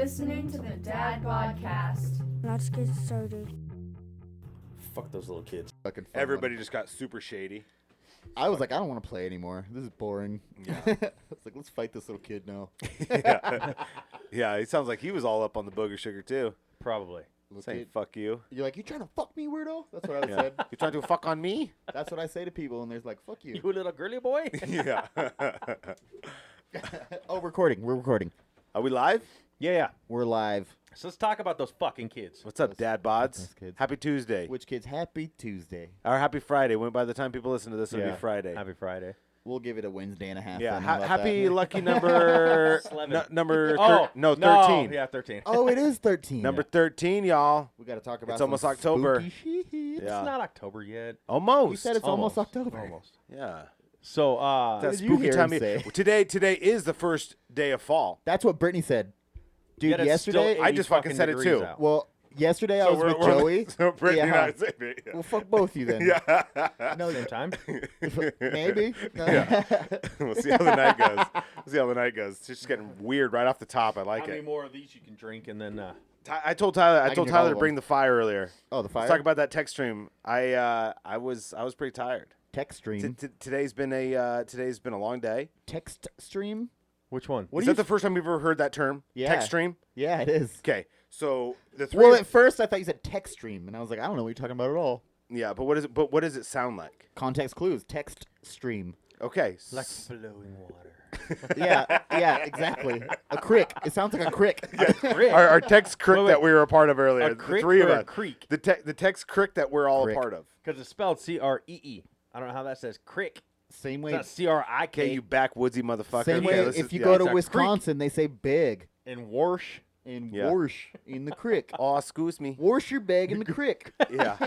listening to the DadBodcast. Let's get started. Fuck those little kids. Fucking fun. Everybody just got super shady. I was like, I don't want to play anymore. This is boring. Yeah. I was like, let's fight this little kid now. Yeah, he sounds like he was all up on the booger sugar too. Probably. Little Saying kid. fuck you. You're like, you trying to fuck me, weirdo? That's what I Yeah. said. You trying to fuck on me? That's what I say to people, and they're like, fuck you. You little girly boy. Yeah. Oh, recording. We're recording. Are we live? Yeah. We're live. So let's talk about those fucking kids. What's up, DadBods? Those kids. Happy Tuesday. Which kids? Happy Tuesday. Or happy Friday. When by the time people listen to this, it'll Yeah. be Friday. Happy Friday. We'll give it a Wednesday and a half. Yeah. then. How about Happy that? lucky number. Number 13. No, yeah, 13. Oh, it is 13. Number 13, y'all. We got to talk about It's almost some October. spooky shit. It's Yeah. not October yet. Almost. You said it's almost October. Almost. Yeah. So, That's did you spooky hear time. him say? Today is the first day of fall. That's what Brittany said. Dude, yet it's yesterday. still I 80 just fucking said it degrees too. out. Well, yesterday I was with Joey. So Brittany and Yeah. I said it. Well, fuck both you then. Yeah. No, Same time. maybe. Yeah. We'll see how the night goes. We'll see how the night goes. It's just getting weird right off the top. I like How many it. more of these you can drink and then I told Tyler. I can told drink all Tyler of to bring the fire earlier. Oh, the fire. Let's talk about that text stream. I was pretty tired. Text stream. Today's been a long day. Text stream. which one? What Is do that the first time you've ever heard that term? Yeah. Text stream. Yeah, it is. Okay. So the three. Well, at first I thought you said text stream, and I was like, I don't know what you're talking about at all. Yeah, but what is it? But what does it sound like? Context clues. Text stream. Okay. Like flowing water. Yeah, exactly. A crick. It sounds like a crick. Our text crick Wait, that we were a part of earlier. A The crick three of or a us. creek? The text crick that we're all Crick. a part of. Because it's spelled C-R-E-E. I don't know how that says crick. Same It's way. not C-R-I-K. Okay, you backwoodsy motherfucker. Same Okay, way. this If is- you yeah, go it's to a Wisconsin, they say big in Warsh. in Yeah. Warsh in the crick. Oh, excuse me. Wash your bag in the crick. Yeah.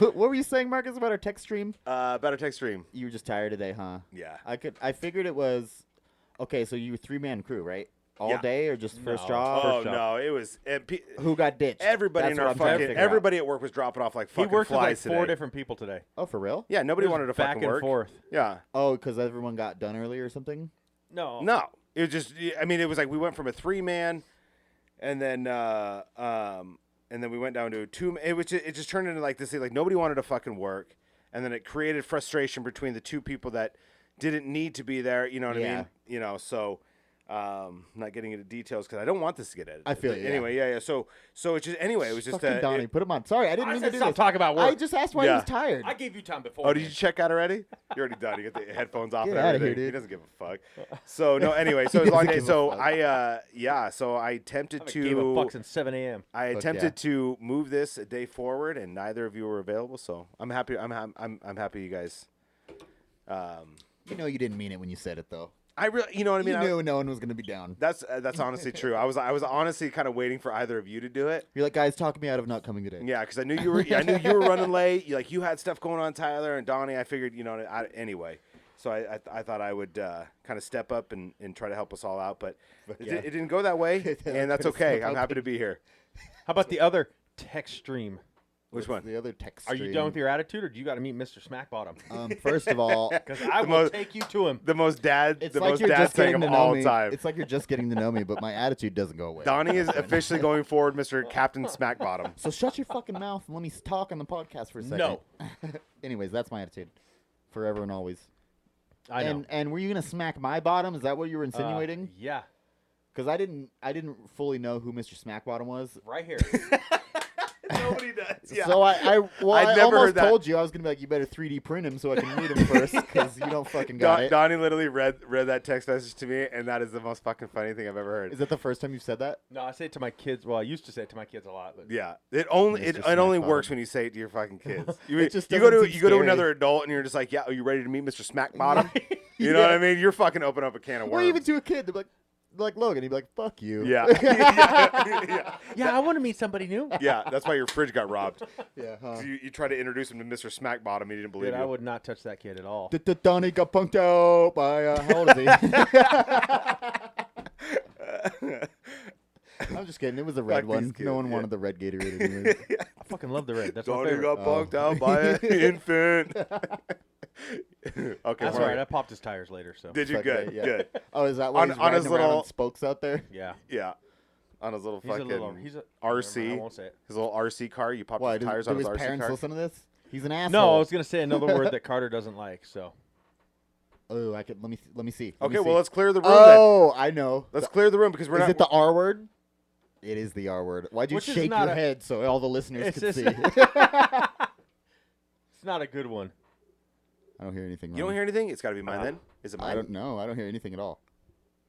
What were you saying, Marcus, about our text stream? About a text stream. You were just tired today, huh? Yeah. I figured it was okay. So you were 3-man crew, right? All Yeah. day or just first No. job? Oh First job. no, it was Who got ditched? everybody That's in what our I'm trying to fucking figure out. everybody at work was dropping off like He fucking worked with like flies 4 today. different people today. Oh, for real? Yeah, nobody It was wanted to back fucking and work. forth. Yeah. Oh, because everyone got done early or something? No. No, it was just. I mean, it was like we went from a 3-man, and then we went down to a 2. It just turned into like this thing. Like nobody wanted to fucking work, and then it created frustration between the two people that didn't need to be there. You know what I Yeah. mean? You know, so. Not getting into details because I don't want this to get edited. I feel But you, yeah. Anyway, yeah. So it's just anyway. It was just Fucking Donny, put him on. Sorry, I didn't I mean said to do stop this. talking about work. I just asked why he Yeah. was tired. I gave you time before. Oh, did you check out already? You're already done. You got the headphones off. Get and outta here, everything. He dude. doesn't give a fuck. So no. Anyway, so it was a long doesn't day. give a So fuck. so I attempted I gave a fuck to. since 7 a.m. I Fuck attempted yeah. to move this a day forward, and neither of you were available. So I'm happy. I'm happy you guys. You know you didn't mean it when you said it, though. I really, you know what I mean. You knew no one was going to be down. That's honestly true. I was honestly kind of waiting for either of you to do it. You're like, guys, talk me out of not coming today. Yeah, because I knew you were running late. You had stuff going on, Tyler and Donny. I figured, anyway. So I thought I would kind of step up and try to help us all out, but yeah. it didn't go that way, and that's okay. I'm happy to be here. How about the other text stream? Which What's one? The other text Are you stream? done with your attitude, or do you got to meet Mr. Smackbottom? First of all, Because I The will most- take you to him. The most dad, it's the like most you're dad just thing getting of to know all me. time. It's like you're just getting to know me, but my attitude doesn't go away. Donnie is officially going forward, Mr. Captain Smackbottom. So shut your fucking mouth and let me talk on the podcast for a second. No. Anyways, that's my attitude. Forever and always. I know. And were you gonna smack my bottom? Is that what you were insinuating? Yeah. Because I didn't fully know who Mr. Smackbottom was. Right here. Nobody does. Yeah. So I I'd never almost heard that. told you I was gonna be like, you better 3D print him so I can meet him first, because you don't fucking got it. Donnie literally read that text message to me, and that is the most fucking funny thing I've ever heard. Is that the first time you've said that? No, I say it to my kids. Well, I used to say it to my kids a lot. But Yeah, it only Mr. it only Smackbottom. works when you say it to your fucking kids. You, It just you go doesn't to seem you go to scary. another adult and you're just like, yeah, are you ready to meet Mr. Smackbottom? You know what I mean? You're fucking open up a can of Or worms. even to a kid, they're like Logan, he'd be like, fuck you. Yeah. yeah. yeah, I want to meet somebody new. Yeah, that's why your fridge got robbed. Yeah, huh? You tried to introduce him to Mr. Smackbottom, he didn't believe Dude, you. I would not touch that kid at all. Donnie got punked out by, how old is he? I'm just kidding. It was a red Fuck one. these kids, No one yeah. wanted the red Gatorade anyway. I fucking love the red. That's my Donnie favorite. got punked out by an infant. Okay, That's we're all right. I popped his tires later, so. Did you? Fuck Good, yeah. good. Oh, is that why On- he's on riding his around little- on spokes out there? Yeah. Yeah. On his little He's a fucking little. He's a RC. never mind, I won't say it. His little RC car. You pop Why? the tires Do on his his RC parents car. listen to this? He's an asshole. No, I was gonna say another word that Carter doesn't like. So Oh, I could. Let me see. Let Okay, me well see. let's clear the room. Oh, I know. Then. Let's clear the room because we're Is not. it the R word? It is the R word. Why'd you Which is shake not your a- head so all the listeners It's could just- see? it's not a good one. I don't hear anything. You don't hear anything? It's got to be mine then. Is it mine? I don't know. I don't hear anything at all.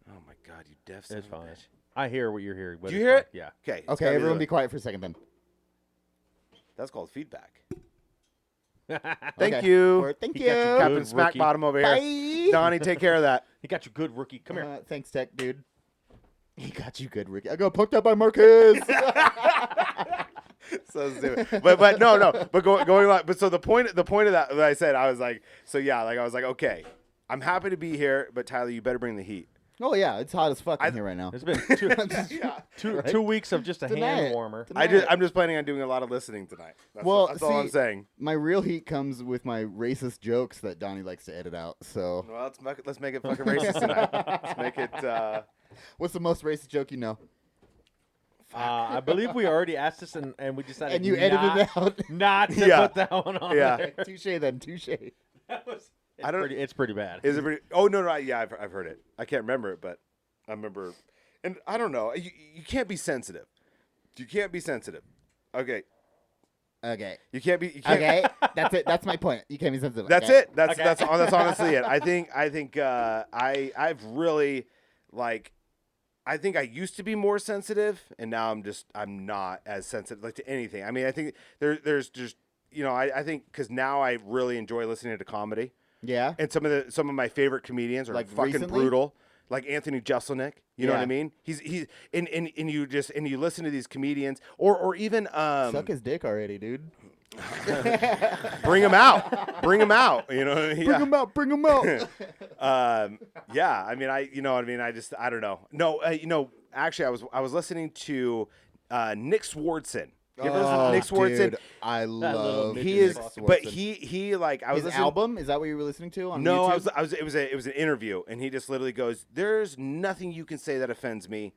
Oh my god, you deaf son It's of a fine. bitch. I hear what you're hearing. But Did you it's hear fine. it? Yeah. Okay. it's Okay, gotta everyone, the- be quiet for a second then. That's called feedback. Okay. Thank you. Or, thank He you. got you Captain Good Smack rookie. Bottom over here. Bye. Donnie, take care of that. He got you good, rookie. Come here. Thanks, Tech, dude. He got you good, Ricky. I got poked up by Marcus. So stupid. But no. But going on. But so the point of that I said, I was like, so yeah, like I was like, okay, I'm happy to be here, but Tyler, you better bring the heat. Oh yeah, it's hot as fuck in here right now. It's been Yeah. two Right? 2 weeks of just a Deny hand it. warmer. Deny I'm just planning on doing a lot of listening tonight. That's, Well, that's all I'm see- saying. My real heat comes with my racist jokes that Donnie likes to edit out. So, Well, let's make it fucking racist tonight. Let's make it. what's the most racist joke you know? I believe we already asked this and we decided And you edited it out. not to Yeah. put that one on Yeah. there. Touche then, touche. That was, I don't- it's pretty bad. Is it pretty? Oh no, yeah, I've heard it. I can't remember it, but I remember. And I don't know. You can't be sensitive. You can't be sensitive. Okay. Okay. You can't be. You can't, Okay. That's it. That's my point. You can't be sensitive. That's okay. it. That's Okay. that's honestly it. I think I've really like. I think I used to be more sensitive, and now I'm not as sensitive like to anything. I mean, I think there's just I think because now I really enjoy listening to comedy, Yeah. and some of my favorite comedians are Like fucking recently? brutal, like Anthony Jeselnik. You know what I Yeah. mean? He's and you listen to these comedians or even Suck his dick already, dude. bring him out, bring him out. You know, what I mean? Bring him out. Bring him out. Yeah, I mean, I don't know. No, actually, I was listening to Nick Swardson. You ever listen to Nick Swardson? Dude, I little love. midget He is, Nick but Swardson. he like I was His listening. album, is that what you were listening to on No, YouTube? it was an interview, and he just literally goes, "There's nothing you can say that offends me,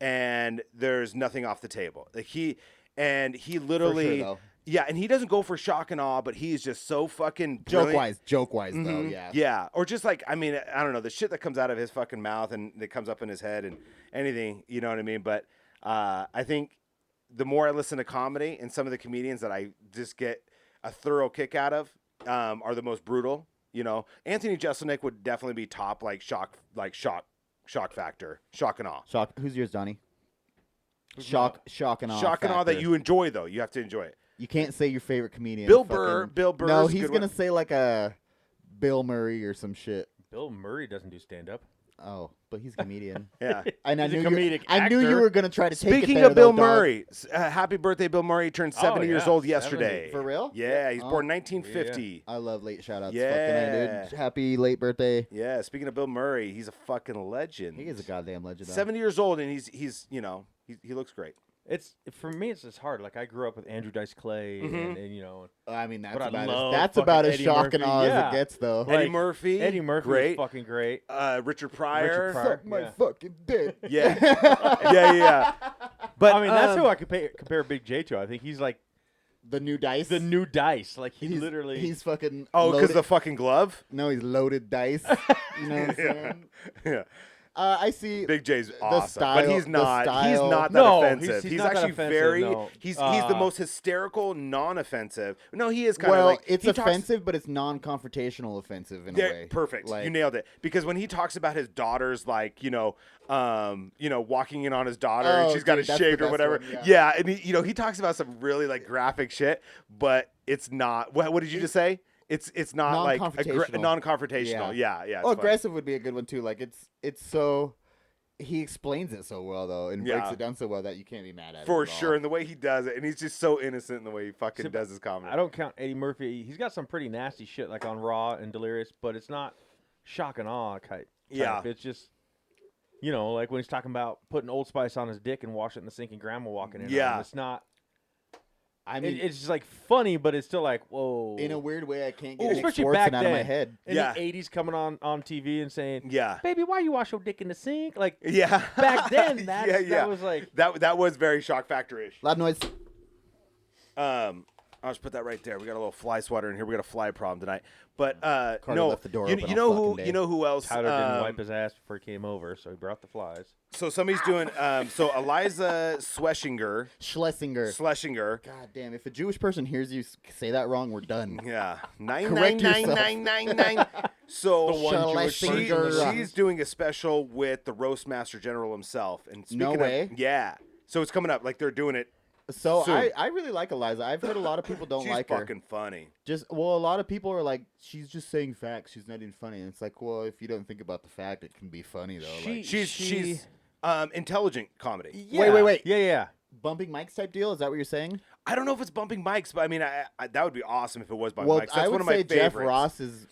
and there's nothing off the table." Like he literally, though. yeah, and he doesn't go for shock and awe, but he's just so fucking brilliant. Joke wise though, Mhm. yeah. Yeah, or just like I mean, I don't know, the shit that comes out of his fucking mouth and that comes up in his head and anything, you know what I mean? But I think the more I listen to comedy and some of the comedians that I just get a thorough kick out of are the most brutal. You know, Anthony Jeselnik would definitely be top, shock factor, shock and awe. Shock. Who's yours, Donnie? Shock and awe. Shock and awe that factor. you enjoy though. You have to enjoy it. You can't say your favorite comedian. Bill fucking- Burr. Bill Burr. No, is a he's good gonna one. say like a Bill Murray or some shit. Bill Murray doesn't do stand up. Oh, but he's a comedian. Yeah. And He's a I knew you comedic were gonna try to take it Speaking there, of Bill though, dog. Murray, happy birthday, Bill Murray. He turned 70 years yeah, old 70. yesterday. For real? Yeah, he's Oh. born 1950. I love late shout outs. Yeah. Fucking dude. Happy late birthday. Yeah, speaking of Bill Murray, he's a fucking legend. He is a goddamn legend. though. 70 years old, and he's he looks great. It's for me. It's just hard. Like I grew up with Andrew Dice Clay, Mhm. and you know, I mean, that's But I about love as fucking about as Eddie shock and Murphy. awe as Yeah. it gets, though. Like, Eddie Murphy. Eddie Murphy great. was fucking great. Richard Pryor. Pryor. Suck my yeah. fucking dick. Yeah. yeah. But I mean, that's who I compare Big J to. I think he's like The new dice. the new Dice. Like he He's literally. He's fucking. Oh, because loaded- the fucking glove. No, he's loaded dice. You know what I'm saying? Yeah. I see. Big J's the awesome, style- but he's the not. He's style- not that No, offensive. he's not that actually offensive, very. no. He's the most hysterical, non-offensive. No, he is kind of Well, like it's he talks- offensive, but it's non-confrontational offensive in a Yeah, way. perfect. Like, You nailed it. Because when he talks about his daughters, like walking in on his daughter and Oh, she's got dude, it that's the shaved or best whatever. one, yeah. Yeah, and he talks about some really like graphic shit, but it's not. What did you just say? It's not like Non-confrontational. non-confrontational. Yeah. It's Oh, funny. aggressive would be a good one too. Like it's so. He explains it so well though, and breaks Yeah. it down so well that you can't be mad at it. For at all. sure, and the way he does it, and he's just so innocent in the way he fucking See, does his comedy. I don't count Eddie Murphy. He's got some pretty nasty shit like on Raw and Delirious, but it's not shock and awe type. Yeah. It's just, like when he's talking about putting Old Spice on his dick and washing it in the sink and grandma walking in. on him. Yeah. It's not. I mean, it's just like funny, but it's still like, whoa. in a weird way, I can't get Nick especially Swartzen back out then, of my head. in Yeah. the 80s, coming on TV and saying, Yeah. baby, why you wash your dick in the sink? Like, Yeah. back then, that was like, that was very shock factor-ish. Loud noise. I'll just put that right there. We got a little fly swatter in here. We got a fly problem tonight. But Carter no, left the door you, open you all know fucking who day. you know who else? Tyler didn't wipe his ass before he came over, so he brought the flies. So somebody's doing. So Eliza Schlesinger. Schlesinger. God damn! If a Jewish person hears you say that wrong, we're done. Yeah, Correct yourself. 99999. So The one Jewish person. she's doing a special with the Roastmaster General himself. And No speaking way. of, yeah. So it's coming up. Like they're doing it. So Soon. I really like Eliza. I've heard a lot of people don't She's like her. fucking funny. A lot of people are like, she's just saying facts. She's not even funny. And it's like, well, if you don't think about the fact, it can be funny though. Like, She's intelligent comedy. Yeah. Wait. Yeah. bumping mics type deal. Is that what you're saying? I don't know if it's bumping mics, but I mean, I that would be awesome if it was bumping Well, mics. That's I one would of my say favorites. Jeff Ross is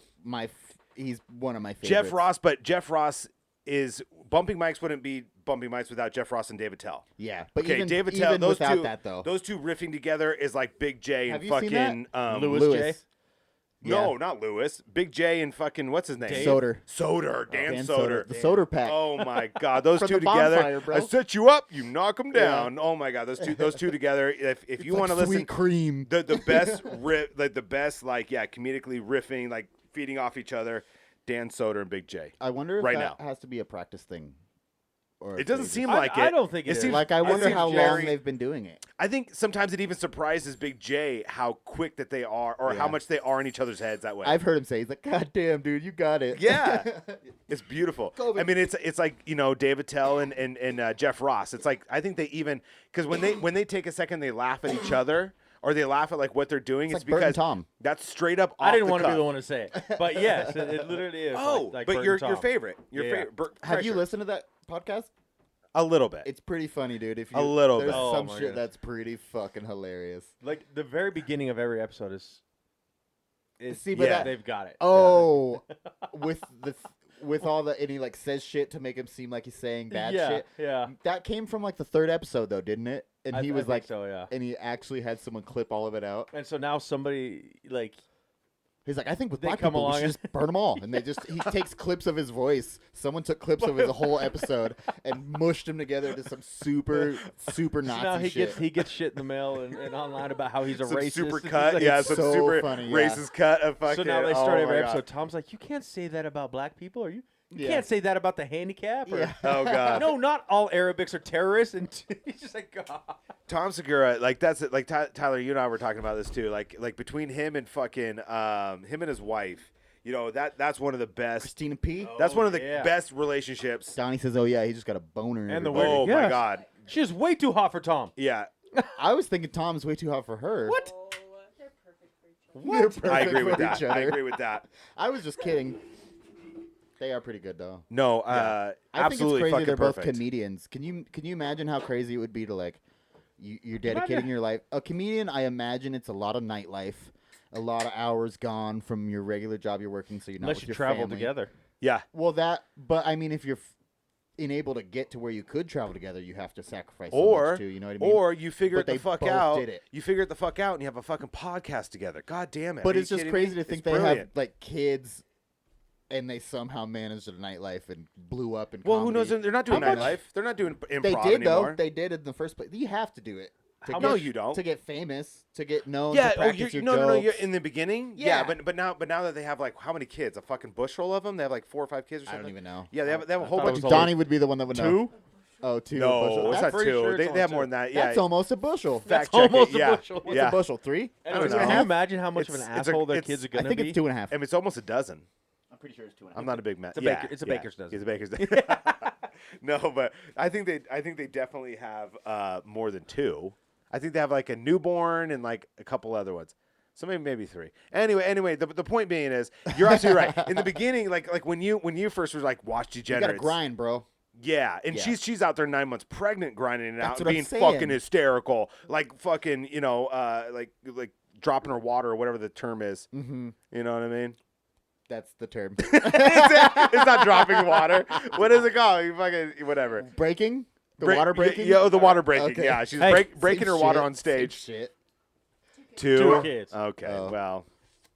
he's one of my favorites. Jeff Ross is bumping mics. Wouldn't be bumping mics without Jeff Ross and David Tell. Yeah, but Okay, even, David even Tell. Those without two, that though, those two riffing together is like Big J have and you seen fucking that? Louis J? No, not Lewis. Big J and fucking what's his name? Soder. Dan Soder. The Soder pack. Oh my God, those From two the together. bonfire, bro. I set you up, you knock them down. Oh my God, those two together. If It's you like want to listen, sweet cream. the best comedically riffing, like feeding off each other, Dan Soder and Big J. I wonder if right that now. has to be a practice thing. Or It if doesn't they seem just- like it. I don't think it is. seems like I wonder seems how long very- they've been doing it. I think sometimes it even surprises Big J how quick that they are, or how Yeah. much they are in each other's heads that way. I've heard him say, he's like, God damn, dude, you got it. Yeah. It's beautiful. COVID. I mean, it's like, you know, David Tell and Jeff Ross. It's like, I think they even, because when they take a second, they laugh at each other or they laugh at like what they're doing. It's It's like Bert and because Tom. that's straight up. I didn't want to be the one to say it, but yes, it literally is. Oh, like but Bert your and Tom. favorite, Yeah. favorite. Bert Have you Kreischer. listened to that podcast? A little bit. It's pretty funny, dude. If you, A little there's bit. Oh, some my shit goodness. that's pretty fucking hilarious. Like the very beginning of every episode is. See, but Yeah. that, They've got it. oh, with all the, and he like says shit to make him seem like he's saying bad yeah, shit. yeah. That came from like the third episode though, didn't it? And he I was think like, so, yeah. and he actually had someone clip all of it out. And so now somebody like He's like, I think with They black come people, we along should just burn them all. And he takes clips of his voice. Someone took clips of his whole episode and mushed them together into some super so Nazi now he shit. gets shit in the mail and online about how he's a some racist. super It's cut, like- yeah, it's some so super funny, yeah. racist cut of fucking. So now they start oh every my episode. God. Tom's like, you can't say that about black people, or you Yeah. can't say that about the handicap. Or, Yeah. Oh God. No, not all Arabics are terrorists. And he's just like, God. Tom Segura, like that's it. Like Tyler, you and I were talking about this too. Like between him and fucking him and his wife, you know that's one of the best. Christina P. That's one of the yeah. best relationships. Donnie says, oh, yeah, he just got a boner. And the everybody. weird- Oh my Yes. God. She's way too hot for Tom. Yeah, I was thinking Tom's way too hot for her. What? They're perfect for each other. They're perfect I agree with for that. each I other. agree with that. I was just kidding. They are pretty good, though. No, I absolutely think it's crazy fucking they're both perfect. comedians. Can you imagine how crazy it would be to like you're dedicating your life? A comedian, I imagine it's a lot of nightlife, a lot of hours gone from your regular job you're working, so you're not Unless with you your travel family. together. Yeah, Well, but I mean, if you're unable to get to where you could travel together, you have to sacrifice so or much too. You know what I mean? or you figure But it the they fuck both out. did it. You figure it the fuck out, and you have a fucking podcast together. God damn it! But Are it's you just kidding crazy me? to think It's they have brilliant. like kids, and they somehow managed their nightlife and blew up. In Well, who comedy. knows? They're not doing How much- nightlife. They're not doing improv They did anymore. though. They did in the first place. You have to do it. To How get, No, you don't. To get famous, to get known. Yeah. To Oh, practice your no. You're jokes. in the beginning. Yeah. But now that they have like how many kids? A fucking bushel of them. They have like 4 or 5 kids or I something. don't even know. Yeah, they have a whole thought it bunch was of only Donnie would be the one that would know. 2? Oh, 2. No, a bushel. it's That's, not pretty 2. sure They it's have only more 2. than that. Yeah. that's almost a bushel. Fact check almost it. a Yeah. bushel. What's Yeah. a bushel? 3? Anyways, know. can you imagine how much of an It's- it's a- asshole their it's- kids are I gonna think be? it's 2.5. And it's almost a dozen. I'm pretty sure it's 2.5. I'm not a big man. It's a yeah, baker- it's a yeah. baker's dozen. It's a baker's dozen. No, but I think they definitely have more than 2. I think they have like a newborn and like a couple other ones. So maybe 3. Anyway, the point being is you're absolutely right. In the beginning, like when you first were like watch You Degenerates. gotta grind, bro. Yeah, and Yeah. she's out there 9 months pregnant, grinding it That's out, what I'm being saying. fucking hysterical, like fucking like dropping her water or whatever the term is. Mm-hmm. You know what I mean? That's the term. It's not dropping water. What is it called? You fucking whatever. Breaking? The Break- water breaking? Yeah, the water breaking. Okay. Yeah, she's Hey, breaking her water on Same stage. shit. Two kids. Okay, Oh. well,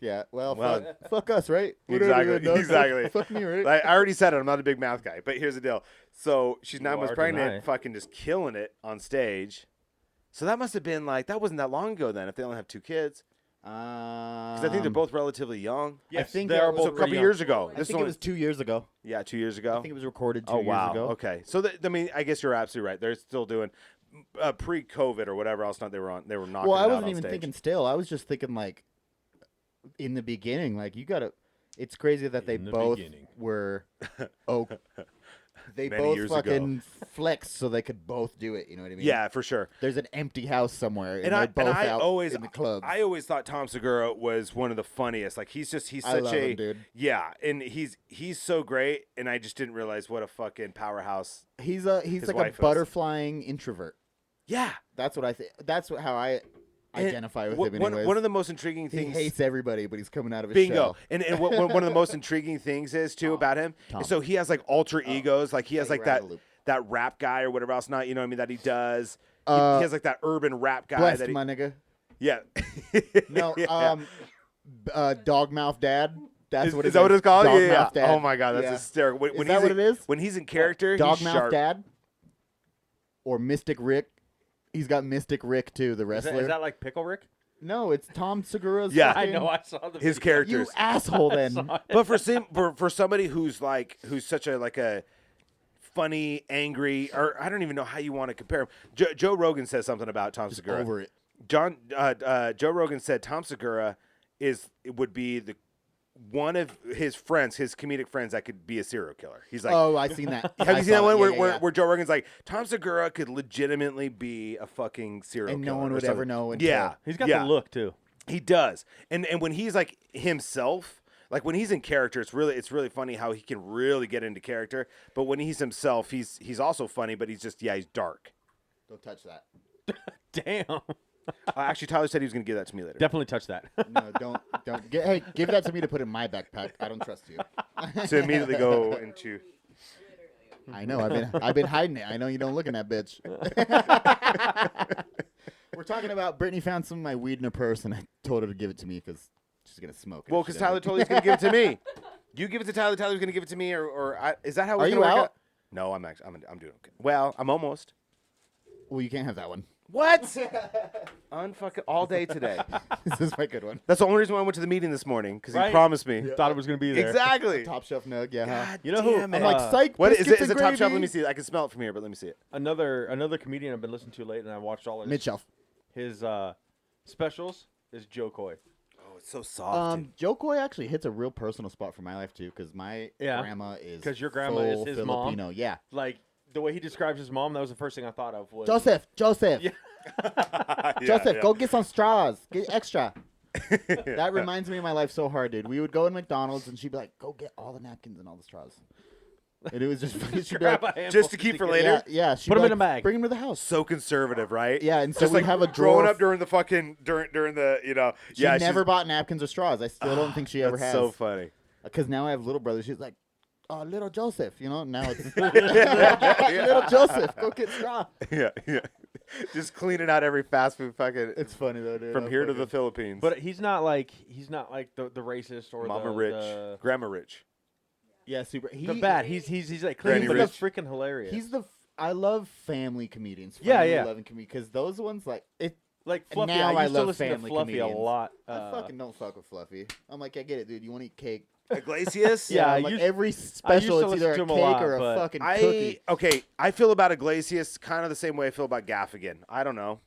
Yeah. Well, Well, fuck us, right? Whatever, exactly, dog. exactly. Fuck me, right? I already said it. I'm not a big math guy, but here's the deal. So she's 9 You months are, pregnant, deny. fucking just killing it on stage. So that must have been like that wasn't that long ago then. If they only have 2 kids, because I think they're both relatively young. Yes, think they that are was So a both couple pretty young. years ago. I This think one, it was 2 years ago. yeah, 2 years ago. I think it was recorded 2 Oh years wow. ago. Okay. So I mean, I guess you're absolutely right. They're still doing pre-COVID or whatever else. Not they were on. They were knocking. Well, it I out wasn't on even stage. thinking still. I was just thinking like in the beginning, like you gotta. It's crazy that they In the both beginning. were. Oh, they Many both years fucking flexed so they could both do it. You know what I mean? Yeah, for sure. There's an empty house somewhere, and, And they're I both out always in the club. I always thought Tom Segura was one of the funniest. Like he's I such love a him, dude. yeah, and he's so great. And I just didn't realize what a fucking powerhouse. He's his like wife a butterflying introvert. Yeah, That's what I think. That's how I And identify with one- him. Anyways. One of the most intriguing he things. hates everybody, but he's coming out of his Bingo. shell. And one of the most intriguing things is too about him. Tom. So he has like alter egos. Like he has Hey, like we're out that of the loop. that rap guy or whatever else. Not you know what I mean that he does. He Uh, has like that urban rap guy. Blessed, that he, my nigga. yeah. No, Yeah. Dogmouth Dad. That's what is that what it's called? Dogmouth Yeah. Dad. Oh my god, that's Yeah. hysterical. When Is he's that what in, it is? When he's in character, he's Dogmouth sharp. Dad? Or Mystic Rick. He's got Mystic Rick too, the Is wrestler. that, is that like Pickle Rick? No, it's Tom Segura's. Yeah. I fucking- know. I saw the His video. characters. You asshole. I Then saw it. But for somebody who's such a funny, angry, or I don't even know how you want to compare him. Joe Rogan says something about Tom Segura. over it. Joe Rogan said Tom Segura would be the one of his friends, his comedic friends, that could be a serial killer. He's like, Oh, I seen that. have I you seen that saw one it. Yeah, where Joe Rogan's like, Tom Segura could legitimately be a fucking serial And killer, no one or would ever something. know until- Yeah, He's got yeah. the look too. He does, and when he's like himself, like when he's in character, it's really funny how he can really get into character. But when he's himself, he's also funny, but he's dark. Don't touch that. Damn. Actually, Tyler said he was going to give that to me later. Definitely touch that. No, don't. Hey, give that to me to put in my backpack. I don't trust you. To immediately go into. I know. I've been hiding it. I know you don't look in that bitch. We're talking about Brittany found some of my weed in her purse, and I told her to give it to me because she's gonna smoke it. Well, if she because Tyler doesn't. told you he's going to give it to me. You give it to Tyler. Tyler's going to give it to me, is that how we're Are going to you work out? out? No, I'm doing okay. Well, I'm almost. Well, you can't have that one. What? Unfucking all day today. This is my good one. That's the only reason why I went to the meeting this morning because he Right? promised me. Thought it was gonna be there. Exactly. Top shelf nug. Yeah. huh? God You know who- damn it. I'm like psych. What is biscuits it? Is it and top shelf? gravy. Let me see it. I can smell it from here, but let me see it. Another comedian I've been listening to late, and I watched all Mid shelf. his specials. Is Joe Coy. Oh, it's so soft. dude. Joe Coy actually hits a real personal spot for my life too, because my Yeah. grandma is 'Cause your grandma is full his mom. Filipino. Yeah. Like the way he describes his mom, that was the first thing I thought of. Was Joseph, Yeah. Joseph, yeah. go get some straws. Get extra. That reminds me of my life so hard, dude. We would go to McDonald's and she'd be like, "Go get all the napkins and all the straws." And it was just she'd be Grab like, a handful Just to keep for stick it- later? yeah, she'd Put be 'em in like, a bag. Bring them to the house. So conservative, right? Yeah, and so Just we'd like have a growing drawer. up during the fucking during the She yeah. never she's- bought napkins or straws. I still don't think she ever That's has. so funny. Because now I have little brothers. She's like, "Oh, little Joseph," now it's Yeah. little Joseph. Go get straw. Yeah, yeah. Just cleaning out every fast food fucking It's funny though, dude. from here to the Philippines. But he's not like the racist or Mama the, rich, the, grandma rich. yeah, super. the bad. He's like clean, Granny but rich. he's freaking hilarious. He's the. I love family comedians. Yeah, Funny, yeah. loving because those ones like it. like Fluffy. now I I used to love listen to family Fluffy comedians. a lot. I fucking don't fuck with Fluffy. I'm like, I get it, dude. You want to eat cake? Iglesias. Yeah, I like used- every to special, it's listen either a to cake him a lot, or a but fucking cookie. I feel about Iglesias kind of the same way I feel about Gaffigan. I don't know.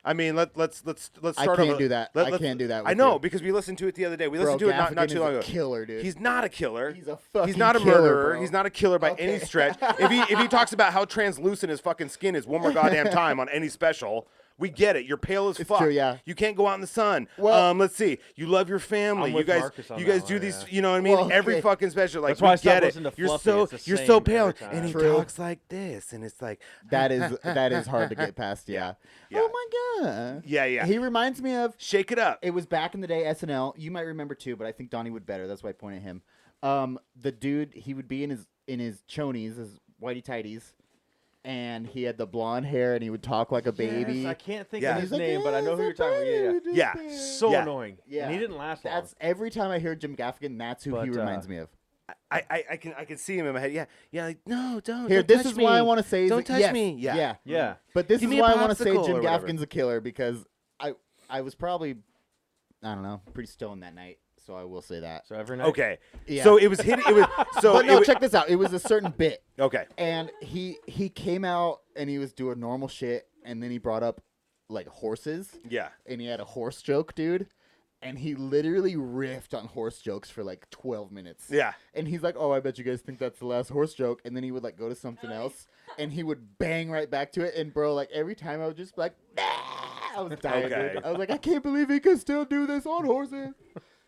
I mean, let's start. I can't do that. I let's- can't do that. I with know you. because we listened to it the other day. We Bro, listened to it not Gaffigan too is long a ago. killer, dude. He's not a killer. He's a fucking He's not a killer, murderer. bro. He's not a killer by any Okay. stretch. If he talks about how translucent his fucking skin is one more goddamn time on any special, we get it. You're pale as fuck. true, yeah. You can't go out in the sun. Well- let's see. You love your family. I'm You with guys Marcus on you that guys one, do these. yeah. You know what I mean? Well, Every okay. fucking special. Like That's why I we stopped get it. listening to You're Fluffy. so It's the you're same so pale, every time. and he True. talks like this, and it's like that is hard to get past. Yeah. Yeah. Oh my god. yeah. He reminds me of. Shake it up. It was back in the day SNL. You might remember too, but I think Donny would better. That's why I point at him. The dude, he would be in his chonies, his whitey tighties, and he had the blonde hair, and he would talk like a baby. Yes, I can't think Yeah. of He's his name, but I know who you're talking about. Yeah. So Yeah. annoying. Yeah. And he didn't last long. That's every time I hear Jim Gaffigan, that's who he But, reminds me of. I can see him in my head. Yeah, like no, don't. Here, don't this touch is me. why I want to say Don't touch yes, me. Yeah. Yeah. But this Give is me a why I want to say popsicle Jim or whatever. Gaffigan's a killer because I was probably, I don't know, pretty stoned that night. So I will say that. So every night. Okay. Yeah. So it was hit. It was so. But it no, wa- check this out. It was a certain bit. Okay. And he came out and he was doing normal shit, and then he brought up like horses, Yeah. and he had a horse joke, dude. And he literally riffed on horse jokes for like 12 minutes. Yeah. And he's like, "Oh, I bet you guys think that's the last horse joke." And then he would like go to something else, and he would bang right back to it. And bro, like every time I would just be like, "Nah!" I was dying. Okay. Dude. I was like, I can't believe he could still do this on horses.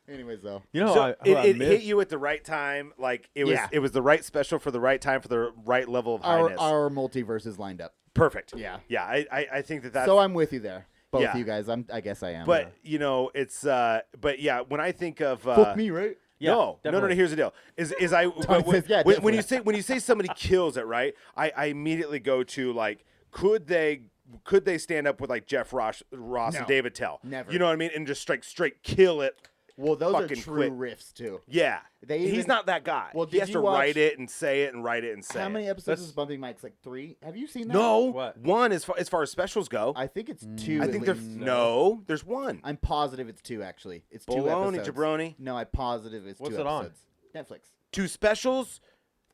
Anyways, though. You know, So who I it miss? hit you at the right time. Like it was. Yeah. It was the right special for the right time for the right level of Our highness. our multiverses lined up. Perfect. Yeah. Yeah. I think that's. So I'm with you there, both Yeah. of you guys. I guess I am. But you know, it's. But yeah, when I think of. fuck me, right? Yeah, no. definitely. Here's the deal. Is I Tommy when, says, yeah, when you definitely. say somebody kills it, right? I immediately go to like, could they stand up with like Jeff Ross No. and David Tell? Never. You know what I mean? And just straight kill it. Well, those are fucking true quit. riffs too. Yeah. They He's even- not that guy. Well, he did has you to watch- write it and say it and write it and say How it. many episodes That's- is Bumping Mike's? Like 3? Have you seen that? No, What? one as far as specials go. I think it's 2. I at think there's least. no. There's one. I'm positive it's 2 actually. It's 2 Baloney, episodes. jabroni. No, I'm positive it's What's 2 it on? episodes. Netflix. 2 specials.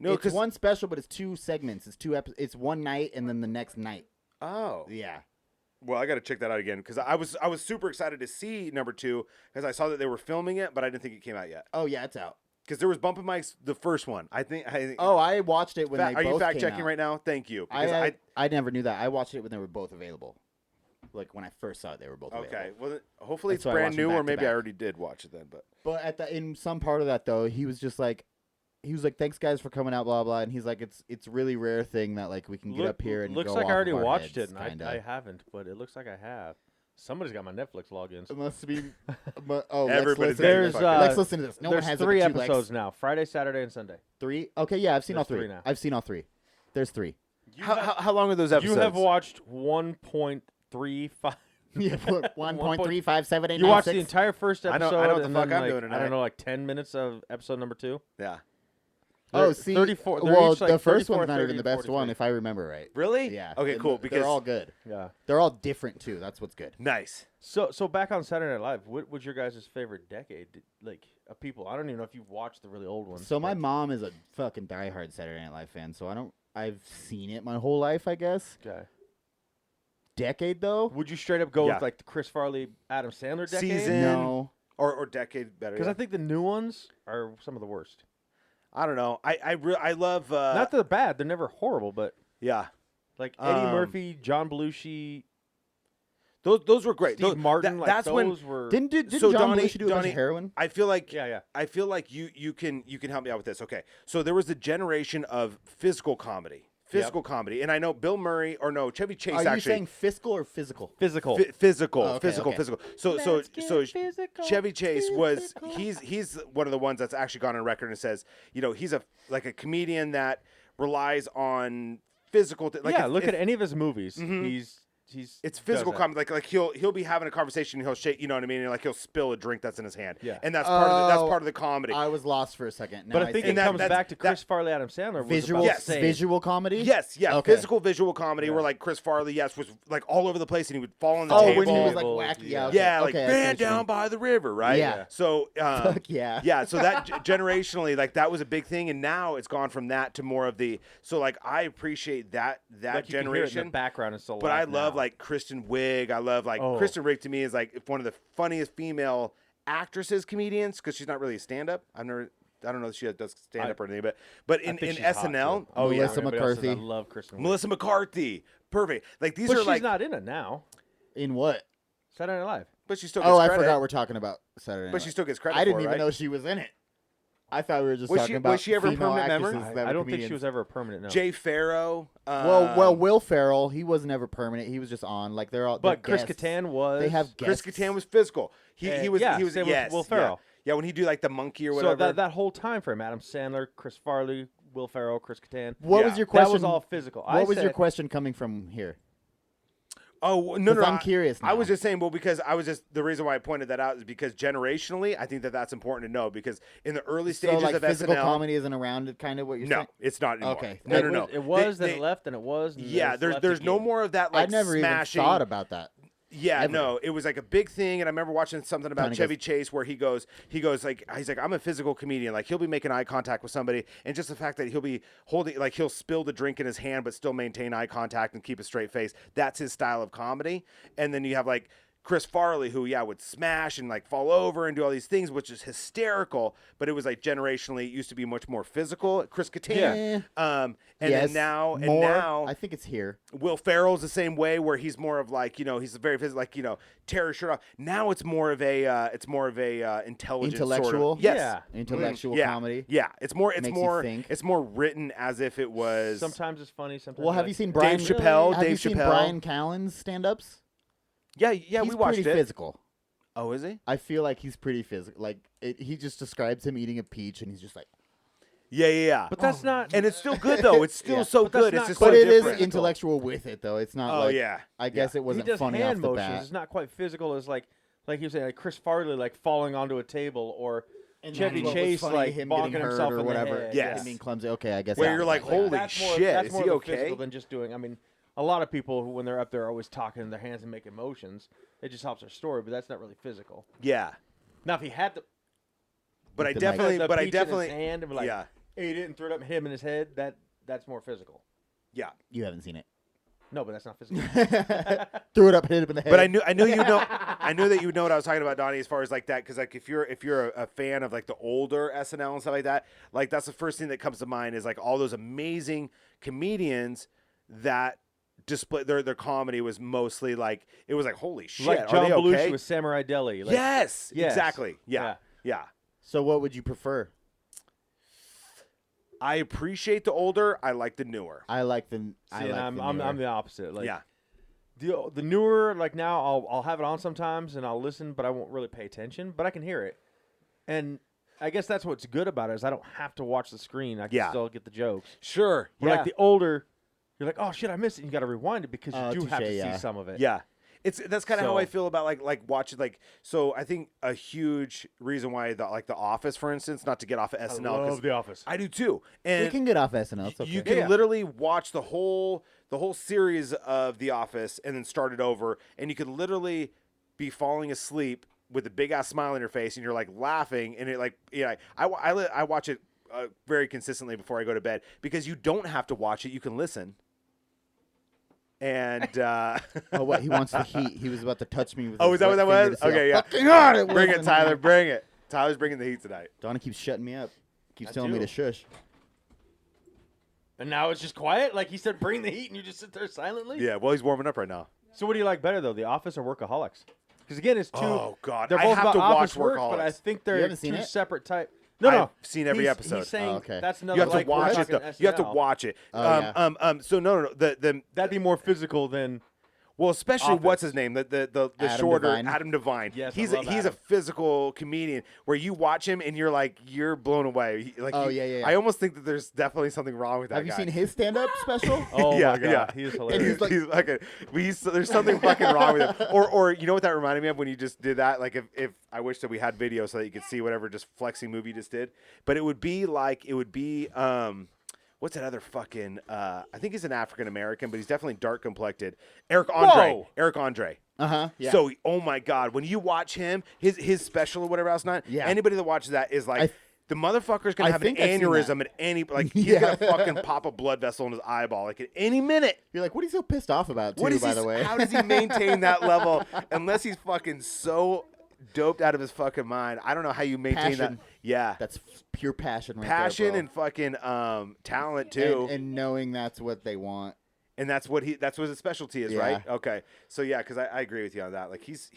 No, it's one special, but it's 2 segments. It's 2 It's one night and then the next night. Oh. Yeah. Well, I got to check that out again because I was super excited to see number 2 because I saw that they were filming it, but I didn't think it came out yet. Oh yeah, it's out. Because there was Bumpin' Mike's the first one. I think. Oh, I watched it when they are both you fact came checking out. right now? Thank you. Because I never knew that. I watched it when they were both available. Like when I first saw it, they were both available. okay. Well, hopefully That's it's why I brand watched them new, or back to maybe I back. already did watch it then. But But in some part of that though, he was just like, "Thanks guys for coming out, blah blah." And he's like, "It's really rare thing that like we can get up here and looks go like off I already of our watched heads, it, and kinda. I haven't, but it looks like I have. Somebody's got my Netflix logins. It must be. But, oh, Everybody's let's listen. got There's Let's listen to this. No there's one has 3 it but 2 episodes Lex. now: Friday, Saturday, and Sunday. 3. Okay, yeah, I've seen all There's 3. 3 now. I've seen all 3. There's 3. how long are those episodes? You have watched 1.35. Yeah, 1.35789. You watched the entire first I episode. know what the and fuck then, I'm like, doing I tonight. don't know, like 10 minutes of episode number 2. Yeah. Oh, They're see, 34 they're well, each, like, the first 34, one's not 30, even the best 43. one, if I remember right. Really? Yeah. Okay, And cool. Because they're all good. Yeah. They're all different too. That's what's good. nice. So back on Saturday Night Live, what was your guys' favorite decade, like, of people? I don't even know if you've watched the really old ones. So my but- mom is a fucking diehard Saturday Night Live fan, so I've seen it my whole life, I guess. Okay. Decade though? Would you straight up go Yeah. with, like, the Chris Farley, Adam Sandler decade? Season. No. Or decade better. Because yeah. I think the new ones are some of the worst. I don't know. I love. Not that they're bad. They're never horrible, but, Yeah. like, Eddie Um, Murphy, John Belushi, Those were great. Steve Those- Martin, like, that's when. those were... Didn't So John Donny- Belushi do a bunch Donny- of heroin? I feel like. Yeah, yeah. I feel like you can help me out with this. Okay. So there was a generation of physical comedy. And I know Bill Murray or no Chevy Chase Are you actually. saying fiscal or physical? Physical. Physical, Oh, okay, physical, okay. physical. So Chevy Chase was he's one of the ones that's actually gone on record and says, he's a comedian that relies on physical. Look at any of his movies. It's does physical that. comedy. Like he'll be having a conversation and he'll shake. You know what I mean? And like he'll spill a drink that's in his hand. Yeah. And that's part of the comedy. I was lost for a second. Now But I think see. it that- comes that's- back to Chris Farley, Adam Sandler. Was visual about Yes. the same. visual comedy? Yes, yeah, Okay. physical visual comedy Yeah. where like Chris Farley, was like all over the place and he would fall on the Oh, table. when he was like Table, wacky. yeah. okay, Yeah, like okay, I see man what you down mean. by the river, right? Yeah. So Fuck yeah. yeah, so that generationally, like that was a big thing, and now it's gone from that to more of the. So like I appreciate that Like, you can hear it in generation, the background and so. but I love like Kristen Wiig. I love like Kristen Wiig to me is like one of the funniest female actresses, comedians, because she's not really a stand-up. I don't know if she does stand-up or anything, but in SNL, Oh yeah, Melissa everybody else says, McCarthy. I love Kristen. Wiig. Melissa McCarthy, perfect. Like these But are she's like, not in it now. In what? Saturday Night Live. but she still gets Oh, I credit. forgot we're talking about Saturday Night But she Live. still gets credit. I didn't for it, even right? know she was in it. I thought we were just Was talking she- about was she ever a female permanent member? actresses that I were don't think she comedians. was ever a permanent. No. Jay Farrow. Well, Will Ferrell, he was never permanent. He was just on. Like they're all. But they're Chris guests. Kattan was. They have Chris guests. Kattan was physical. He was yeah, yes, same with Will yeah. Ferrell. Yeah, when he do like the monkey or So whatever. that whole time frame, Adam Sandler, Chris Farley, Will Ferrell, Chris Kattan. What Yeah. was your question? That was all physical. What was your question coming from here? Oh no, 'Cause I'm curious I was now. just saying, well, because the reason why I pointed that out is because generationally, I think that that's important to know because in the early So stages like of physical SNL, comedy isn't around it, kind of what you're no, saying? it's not anymore. Okay. No. It was, then They- it left, and it was. And Yeah, it's there's left no again. more of that like I never smashing. even thought about that. Yeah, Ever. no, it was like a big thing, and I remember watching something about Donny Chevy goes- Chase where he's like, I'm a physical comedian. Like he'll be making eye contact with somebody, and just the fact that he'll be holding, like he'll spill the drink in his hand, but still maintain eye contact and keep a straight face. That's his style of comedy. And then you have like Chris Farley, who would smash and like fall over and do all these things, which is hysterical. But it was like generationally, it used to be much more physical. Chris Kattan, and Yes, then now, more, I think it's here. Will Ferrell's the same way, where he's more of like he's very physical, like tear his shirt off. Now it's more of a intelligent Intellectual? sort of, yes. Yeah. Intellectual Yeah. comedy. Yeah, it's more think. it's more written as if it was. Sometimes it's funny. Sometimes. Well, have you seen Brian Dave Chappelle? Have you Dave seen Chappelle. Brian Callen's stand-ups? Yeah, He's we watched pretty it. physical. Oh, is he? I feel like he's pretty physical. Like he just describes him eating a peach, and he's just like. Yeah. But that's not. And it's still good though. It's still Yeah. so But that's good. It's not just quite But so it is different. intellectual with it, though. It's not Oh like. yeah. I guess it he wasn't does funny hand off the motions. bat. It's not quite physical as like you were saying, like Chris Farley like falling onto a table or And Chevy that's what was Chase funny, like him bonking getting hurt himself or in whatever. the head. Yes. Him being clumsy. Okay, I guess. Where that you're was like, that. holy that's more, shit, that's is more he of a okay? physical than just doing. I mean, a lot of people who, when they're up there, are always talking in their hands and making motions. It just helps their story, but that's not really physical. Yeah. Now, if he had the, But I The definitely. the But I peach in his definitely. hand and be like, Yeah. ate it and threw it up and hit him in his head, that's more physical. Yeah. You haven't seen it. No, but that's not physical. Threw it up, hit him in the head. But I knew you know I knew that you know what I was talking about, Donnie, as far as like that, because like if you're a fan of like the older SNL and stuff like that, like that's the first thing that comes to mind is like all those amazing comedians that display their comedy was mostly like it was like holy shit, like are John they Belushi okay? with Samurai Deli. Like, Yes, Yes. exactly. Yeah. So what would you prefer? I appreciate the older. I like the newer. I like the. See, I and like I'm, the I'm, newer. I'm the opposite. Like, Yeah. The newer, like now, I'll have it on sometimes and I'll listen, but I won't really pay attention. But I can hear it, and I guess that's what's good about it is I don't have to watch the screen. I can Yeah. still get the jokes. Sure. But Yeah. like the older, you're like, oh shit, I missed it. You got to rewind it because you do have touche, to yeah. see some of it. Yeah. That's kind of how I So- feel about like watching like so I think a huge reason why the Office, for instance, not to get off of I SNL love The Office. I do too. We And can get off SNL. It's okay. you can Yeah. literally watch the whole series of The Office and then start it over, and you could literally be falling asleep with a big ass smile on your face, and you're like laughing, and it like I watch it very consistently before I go to bed because you don't have to watch it; you can listen. And Oh, what? He wants the heat. He was about to touch me with. Oh, his is that what wet that finger was? to see how Okay, yeah. fucking hard it bring was. it, Tyler. Bring it. Tyler's bringing the heat tonight. Donny keeps shutting me up. Keeps I telling me do. to shush. And now it's just quiet. Like he said, bring the heat, and you just sit there silently. Yeah, well, he's warming up right now. So what do you like better though, The Office or Workaholics? Because again, it's two. Oh God, They're I both have about to watch office work, but I Workaholics. think You they're haven't seen two it? separate type. No, I've no. seen every He's- episode. He's saying Oh, okay. that's another. You have like to watch we're it though. talking You have to SNL. watch it. Oh, yeah. So no. That'd be more physical than. Well, especially Office. what's his name? The Adam shorter Devine. Adam Devine. Yes, I he's love he's a Adam. physical comedian where you watch him and you're blown away. Oh, yeah. I almost think that there's definitely something wrong with that Have you guy. seen his stand-up special? Oh yeah, my god, yeah. he is And hilarious. he's like there's something fucking wrong with him. Or you know what that reminded me of when you just did that? Like if I wish that we had video so that you could see whatever just flexing movie you just did. But it would be what's that other fucking I think he's an African American, but he's definitely dark complected. Eric Andre. Whoa. Eric Andre. Yeah. So, oh my God, when you watch him, his special or whatever else, not Yeah. anybody that watches that is like, the motherfucker's gonna I have an think I've seen aneurysm that. at any like he's Yeah. gonna fucking pop a blood vessel in his eyeball like at any minute. You're like, what are you so pissed off about, too, What is by he? the way? How does he maintain that level unless he's fucking so doped out of his fucking mind? I don't know how you maintain Passion. that. Yeah, That's pure passion right passion there, bro. and fucking talent too. And knowing that's what they want. And that's what his specialty is, Yeah. right? Okay. So yeah, because I agree with you on that. Like he's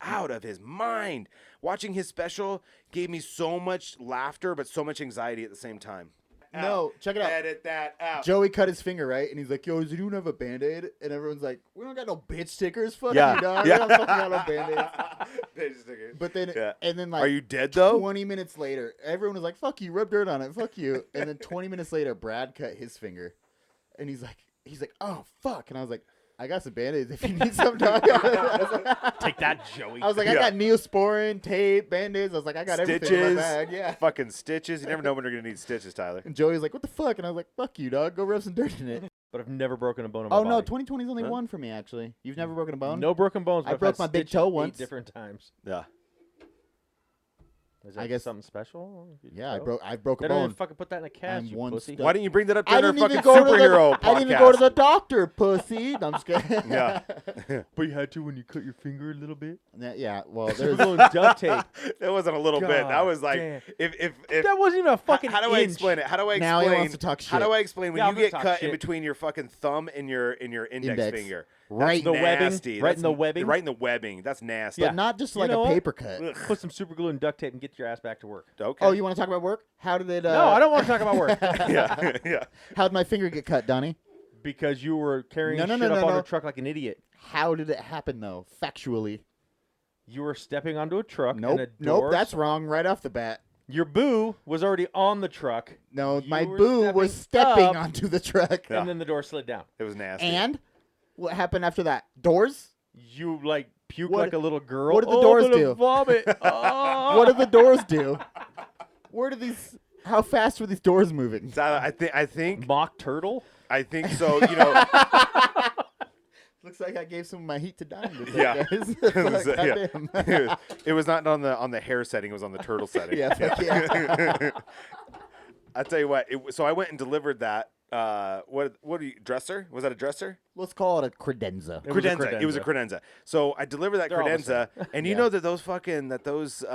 out of his mind. Watching his special gave me so much laughter, but so much anxiety at the same time. out. No, check it out. Edit that out. Joey cut his finger, right? And he's like, yo, does anyone have a Band-Aid? And everyone's like, we don't got no bitch stickers. Fuck Yeah. you, dog. Yeah. We don't fucking got no Band-Aids. Bitch sticker. But then, Yeah. and then like, Are you dead though? 20 minutes later, everyone was like, fuck you, rub dirt on it, fuck you. And then 20 minutes later, Brad cut his finger. And he's like, oh, fuck. And I was like, I got some Band-Aids if you need some, dog. Take that, Joey. I was like, I got Neosporin, tape, Band-Aids. I was like, I got everything in my bag. Yeah. Fucking stitches. You never know when you're gonna need stitches, Tyler. And Joey was like, what the fuck? And I was like, fuck you, dog. Go rub some dirt in it. But I've never broken a bone in my Oh, body. no. 2020 is only Huh? one for me, actually. You've never broken a bone? No broken bones. I but I've broke had my big stitches toe 8 once. different times. Yeah. Is that I guess- something special? Yeah, I broke a They don't even bone. fucking put that in a cast, I'm you one pussy. step- Why didn't you bring that up I during didn't our even fucking go to superhero the, podcast? I didn't even go to the doctor, pussy. No, I'm just kidding. Yeah. But you had to when you cut your finger a little bit. Yeah, well, There's there's a little duct tape. That wasn't a little bit. That God was like damn. if That wasn't even a fucking how do I inch. explain it? How do I Now explain? he wants to talk How shit. do I explain when Yeah, you I'm gonna get talk cut in shit. between your fucking thumb and your index Index. finger? Right. The webbing? Nasty. Right in That's the webbing? Right in the webbing. That's nasty. but not just You like know a what? paper cut. Ugh. Put some super glue and duct tape and get your ass back to work. Okay. Oh, you want to talk about work? How did it? No, I don't want to talk about work. yeah. Yeah. How did my finger get cut, Donnie? Because you were carrying No, shit no, up no, on no. a truck like an idiot. How did it happen though? Factually. You were stepping onto a truck. Nope. And a Nope. door That's wrong right off the bat. Your boo was already on the truck. No, You my were boo was stepping up, onto the truck. Yeah. and then the door slid down. It was nasty. And what happened after that? Doors? You like puke What- like a little girl. what did the Oh, doors I'm gonna do? Vomit. Oh. What did the doors do? Where did these? How fast were these doors moving? Tyler, I think Mock turtle? so. You know. Looks like I gave some of my heat to Donnie. Yeah. Guys. It was, yeah. Goddamn. It was not on the hair setting. It was on the turtle setting. Yeah, fuck yeah. I tell you what. So I went and delivered that. What are you dresser? Was that a dresser? Let's call it a credenza. It was a Credenza. It was a credenza. So I delivered that They're all the credenza, and you Yeah. know that those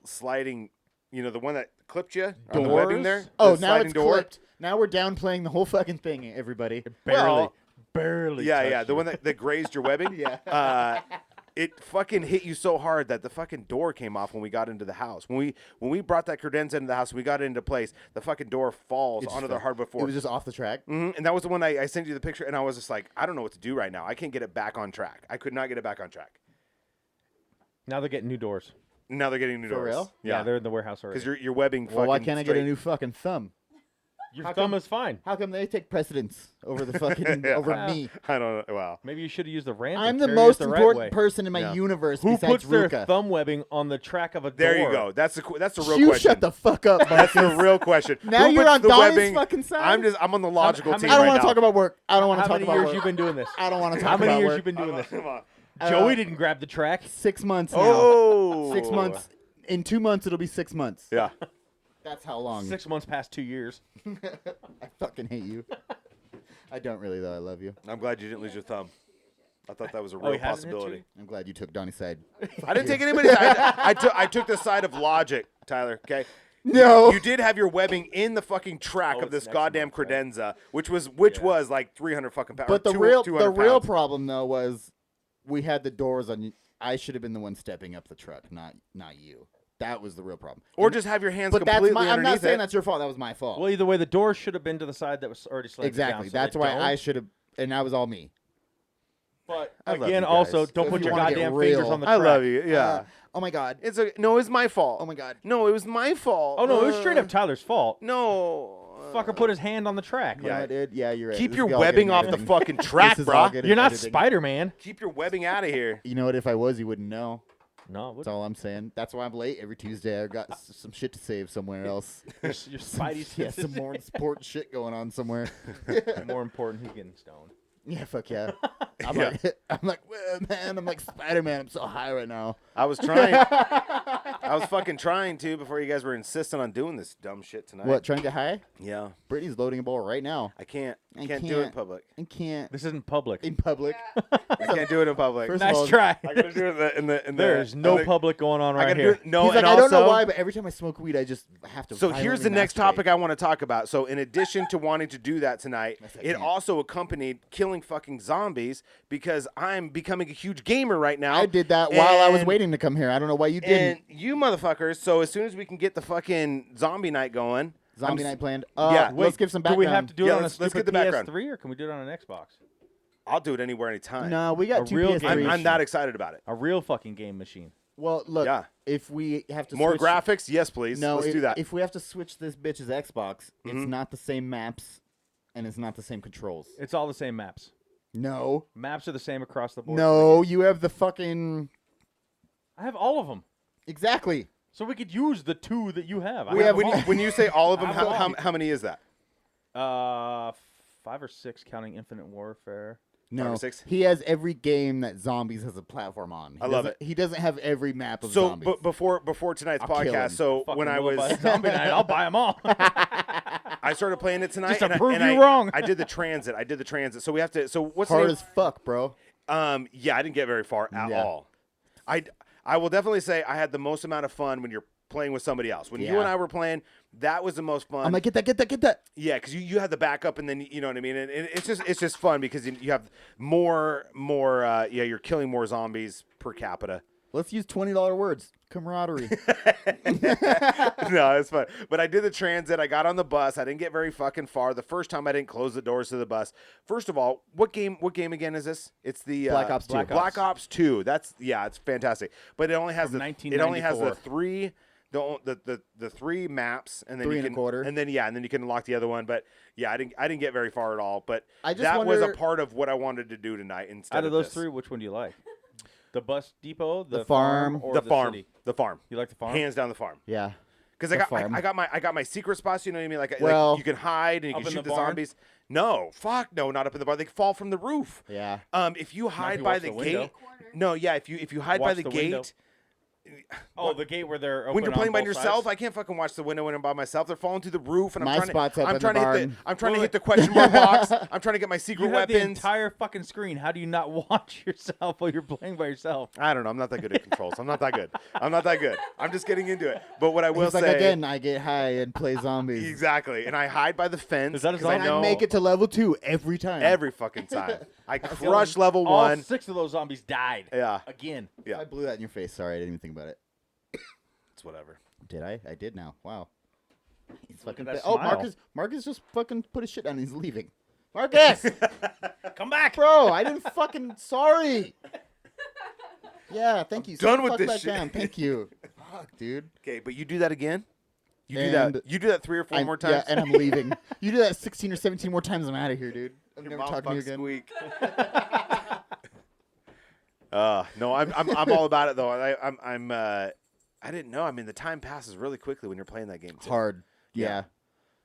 sliding, you know, the one that clipped you on the webbing there. Oh, the now sliding it's door? clipped. Now we're downplaying the whole fucking thing, everybody. Barely. Yeah, touched the you. one that grazed your webbing. Yeah. It fucking hit you so hard that the fucking door came off when we got into the house. When we brought that credenza into the house, we got it into place. The fucking door falls It just onto the fell. hardwood It floor. was just off the track. And that was the one I sent you the picture, and I was just like, I don't know what to do right now. I can't get it back on track. I could not get it back on track. Now they're getting new doors. Now they're getting new For doors. real? Yeah, they're in the warehouse already. because your webbing. Well, why fucking can't I get a straight. new fucking thumb? Your How thumb come- is fine. How come they take precedence over the fucking Yeah. over Well, me? I don't know. Wow. Maybe you should have used the ramp. I'm and the carry most it the right important way. person in my Yeah. universe Who besides puts their Ruka. thumb webbing on the track of a There door? you go. That's the real You question. shut the fuck up, That's Marcus. the real question. Now Who you're puts on the Donnie's webbing? fucking side? I'm on the logical how team many- I don't right want to now. talk about work. I don't want to How talk many about years work. you been doing this? I don't want to How talk many about years work. you been doing this? Come on. Joey didn't grab the track. 6 months now. Oh. 6 months. In 2 months, it'll be 6 months. Yeah. That's how long. 6 months past 2 years. I fucking hate you. I don't really, though. I love you. I'm glad you didn't lose your thumb. I thought that was a Oh, real he hasn't hit possibility. you? I'm glad you took Donnie's side. I didn't take anybody's side. I took the side of logic, Tyler. Okay. No. You did have your webbing in the fucking track Oh, of it's this next goddamn month, right? credenza, which was like 300 fucking pounds. But the or real 200 real pounds. problem though was we had the doors on. I should have been the one stepping up the truck, not you. That was the real problem. Or just have your hands But that's completely my. I'm underneath not saying it. that's your fault. That was my fault. Well, either way, the door should have been to the side that was already slanted Exactly. down. So That's they why don't. I should have. And that was all me. But I love again, you also, guys. don't If put you your wanna get goddamn real. fingers on the I track. love you. Yeah. Oh my god. It's my fault. Oh my god. No, it was my fault. Oh no, it was straight up Tyler's fault. No. Fucker put his hand on the track. Yeah, Like, I did. Yeah, you're right. Keep This your is all webbing getting off the editing. fucking track, This is all bruh. getting You're not editing. Spider-Man. Keep your webbing out of here. You know what? If I was, you wouldn't know. No, That's all I'm saying. That's why I'm late every Tuesday. I've got some shit to save somewhere else. your Spidey's Yeah, some more important shit going on somewhere. more important. He's getting stoned. Yeah, fuck yeah. I'm Yeah. like, well, man, I'm like Spider-Man. I'm so high right now. I was trying. I was fucking trying to before you guys were insisting on doing this dumb shit tonight. What? Trying to get high? Yeah. Brittany's loading a ball right now. I can't. I Can't do it in can't. public. I can't This isn't public. in public. I can't do it in public. First of Nice all, try. I gotta do it in the. There's no public going on I right gotta do here. it. No, He's like, and I don't know also- why, but every time I smoke weed, I just have to. So here's the violently next masturbate. topic I want to talk about. So in addition to wanting to do that tonight, Yes, I it can. also accompanied killing fucking zombies because I'm becoming a huge gamer right now. I did that while I was And- waiting to come here. I don't know why you didn't. And you motherfuckers. So as soon as we can get the fucking zombie night going, Zombie night planned. Yeah, let's give some Do background. we have to do Yeah, it on a let's stupid get the background. PS3 or can we do it on an Xbox? I'll do it anywhere, anytime. No, we got A two real PS3s. game. I'm not excited about it. A real fucking game machine. Well, look, Yeah. if we have to More switch, graphics? Yes, please. no, Let's do that. If we have to switch this bitch's Xbox, it's Mhm. not the same maps, and it's not the same controls. It's all the same maps. No, Maps are the same across the board. no, you have the fucking I have all of them. exactly. So we could use the 2 that you have. I We have have- them all. When you say all of them, I have all. how many is that? 5 or 6 counting Infinite Warfare. No, or 6? he has every game that Zombies has a platform on. I love it. He doesn't have every map of So, Zombies. but before tonight's I'll kill him. podcast, so Fucking when I will was by Zombie Night, I'll buy them all. I started playing it tonight, Just to and prove I you wrong. I did the transit. So we have to. So what's Hard the as fuck, bro. Yeah, I didn't get very far at Yeah. all. I will definitely say I had the most amount of fun when you're playing with somebody else. When you Yeah. and I were playing, that was the most fun. I'm like, get that. Yeah, because you had the backup, and then you know what I mean. And it's just fun because you have more. Yeah, you're killing more zombies per capita. Let's use $20 words. Camaraderie. No, it's fun. But I did the transit. I got on the bus. I didn't get very fucking far. The first time I didn't close the doors to the bus. First of all, what game again is this? It's the Black Ops 2. Black Ops 2. It's fantastic. But it only has From the 1994. three. The 3 maps, and then 3 you and a can, quarter. and then you can unlock the other one. But yeah, I didn't get very far at all. But I just that was a wonder- part of what I wanted to do tonight. Instead Out of those this. 3, which one do you like? The bus depot, The farm. or the farm, city? the farm, You like the farm? hands down the farm. Yeah. Because The farm. I got my secret spots. You know what I mean? Like Well, you can hide and you up can in shoot the the barn? zombies. No, fuck no, not up in the bar. They fall from the roof. Yeah. If you hide you by watch the the window. gate. No, yeah. If you hide by Watch the the gate. window. Oh, the gate where they're open When you're playing on by both yourself, sides? I can't fucking watch the window when I'm by myself. They're falling through the roof, and My I'm trying spot's to. up I'm in trying the to hit barn. the. I'm trying to Wait. hit the question mark box. I'm trying to get my secret You have the weapons. entire fucking screen. How do you not watch yourself while you're playing by yourself? I don't know. I'm not that good at controls. I'm not that good. I'm just getting into it. But what I will He's say. like, again, I get high and play zombies. Exactly, and I hide by the fence. Is that a 'cause I zombie? know I make it to level 2 every time. every fucking time. I crush level All 1. 6 of those zombies died. Yeah. Again. Yeah. I blew that in your face. Sorry, I didn't even think about it. It's whatever. Did I? I did now. Wow. He's fucking. at that Oh, smile. Marcus just fucking put his shit down. He's leaving. Marcus, Come back. bro, I didn't fucking. Sorry. Yeah, thank you. done Sit with the fuck this back shit. down. Thank you. Fuck, dude. Okay, but you do that again. You And do that 3 or 4 more times. Yeah, and I'm leaving. You do that 16 or 17 more times, I'm out of here, dude. I'm Your never mom talking to you fucks again. Squeak. No, I'm all about it though. I didn't know. I mean, the time passes really quickly when you're playing that game. Too. Hard. Yeah. Yeah. I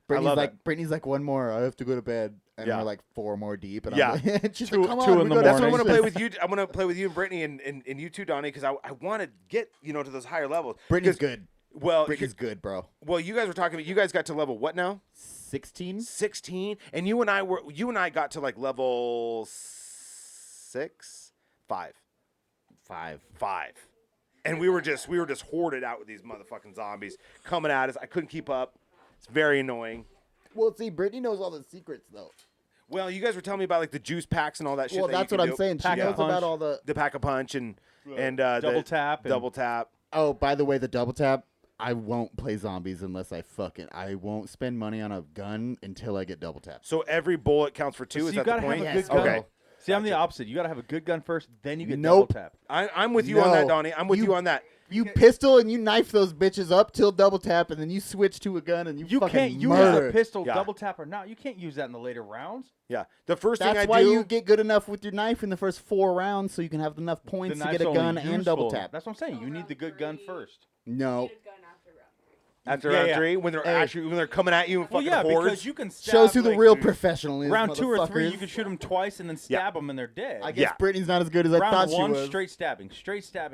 Brittany's love like, Brittany's like, one more. I have to go to bed. And Yeah. we're like 4 more deep. And Yeah. I'm like, and she's Two- like, come 2 on. in we the gotta That's what I morning. want to play with you. I want to play with you and Brittany and you too, Donny, because I want to get to those higher levels. Brittany's 'Cause- good. Well, Brittany's good, bro. well, you guys were talking about. You guys got to level what now? 16? 16, and you and I got to like level 6, 5. 5. And we were just hoarded out with these motherfucking zombies coming at us. I couldn't keep up. It's very annoying. Well, see, Brittany knows all the secrets, though. Well, you guys were telling me about like the juice packs and all that shit. Well, that you that's can what I'm do. saying. She Pack a knows punch. about all the. The pack a punch and Double tap and- double tap. Oh, by the way, the double tap. I won't play zombies unless I won't spend money on a gun until I get double tap. So every bullet counts for 2. So Is you that the gotta point? have a good gun. Okay. See, I'm the opposite. You got to have a good gun first, then you get Nope. double tap. I'm with you on that, No. Donnie. I'm with you on that. You pistol and you knife those bitches up till double tap, and then you switch to a gun and you You fucking can't use murder. a pistol, Yeah. double tap or not. You can't use that in the later rounds. Yeah. The first thing I That's why do. you get good enough with your knife in the first 4 rounds, so you can have enough The points to knife's get a only gun and double useful- tap. That's what I'm saying. You need the good gun first. No, Need a gun after round 3. after Yeah, round yeah. 3 when they're coming at you in Well, fucking yeah, hordes. because you can stab, shows who the like, real professional is. round 2 or 3. motherfuckers. You can shoot them twice and then stab them and they're dead. I guess Yeah. Brittany's not as good as I round thought she 1, was. straight stabbing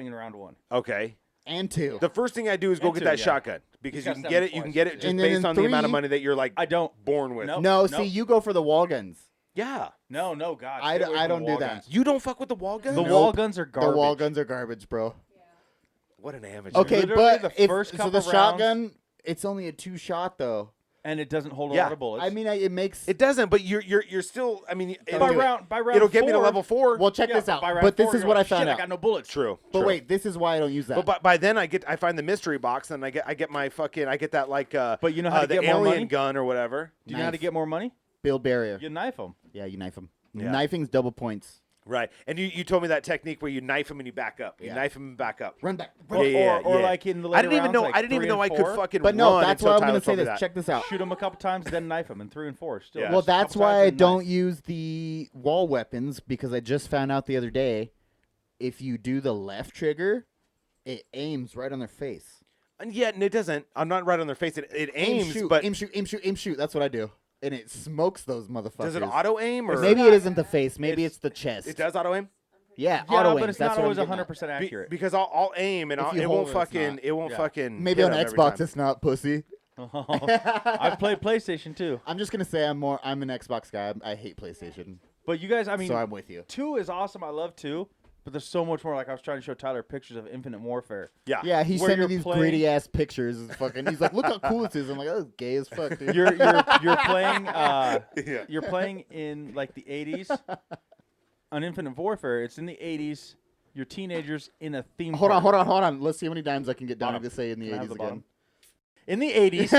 in round 1. Okay. And 2. The first thing I do is go And get two, that yeah. shotgun because You you gotta can stab get them it. You can twice. get it just And then based in on the amount of 3 money that you're like I don't. born with. Nope. No, Nope. see, you go for the wall guns. Yeah. No, God. I stay away from don't the do wall that. guns. You don't fuck with the wall gun. The Nope. wall guns are garbage. The wall guns are garbage, bro. Yeah. What an amateur. Okay, Literally but the if, first so couple the rounds- shotgun, it's only a 2-shot though. and it doesn't hold a Yeah. lot of bullets. I mean, it makes. It doesn't, but you're still. I mean, by round it'll get me to 4, level 4. Well, check yeah, this out. by round But this 4, is you're what I like, found shit, out. I got no bullets. True. But true. wait, this is why I don't use that. But by then I get the mystery box, and I get my fucking that like But you know how to the get more alien money? gun or whatever. Do you know how to Knife. get more money? Build barrier. You knife them. Yeah, you knife them. Yeah. Knifing's double points. Right. And you told me that technique where you knife him and you back up. You Yeah. knife him and back up. Run back. Or, Yeah, or yeah. like in the I later didn't even rounds, know. like I didn't even 3 know I and could 4. fucking But no, run that's until why I'm Tyler gonna say told me this. that. Check this out. Shoot them a couple times, then knife them, and 3 and 4 still. Yeah. Well, Just that's couple times, why I then don't knife. use the wall weapons, because I just found out the other day, if you do the left trigger, it aims right on their face. And yet, and it doesn't. I'm not right on their face. It aims, shoot, but aim, shoot, aim, shoot, aim, shoot. That's what I do, and it smokes those motherfuckers. does it auto aim or Maybe it isn't the face. Maybe it's the chest. it does auto aim? Yeah, Yeah, auto but aim. it's That's not what always I'm getting 100% accurate. Because I'll aim and If you it hold won't it, it's fucking not. it won't Yeah. fucking at. Maybe hit on 'em every Xbox time. it's not, pussy. I've played PlayStation too. I'm just gonna say I'm an Xbox guy. I hate PlayStation, But you guys, I mean, so I'm with you. 2 is awesome. I love 2. But there's so much more. Like I was trying to show Tyler pictures of Infinite Warfare. Yeah. Yeah, he Where sent me you're these playing- greedy ass pictures. And fucking, he's like, look how cool this is. I'm like, oh, gay as fuck, dude. You're playing Yeah. you're playing in like the 80s on Infinite Warfare. It's in the 80s. You're teenagers in a theme Hold park. on. Let's see how many times I can get Donny Bottom. to say in the Can I have 80s the again. bottom? In the 80s.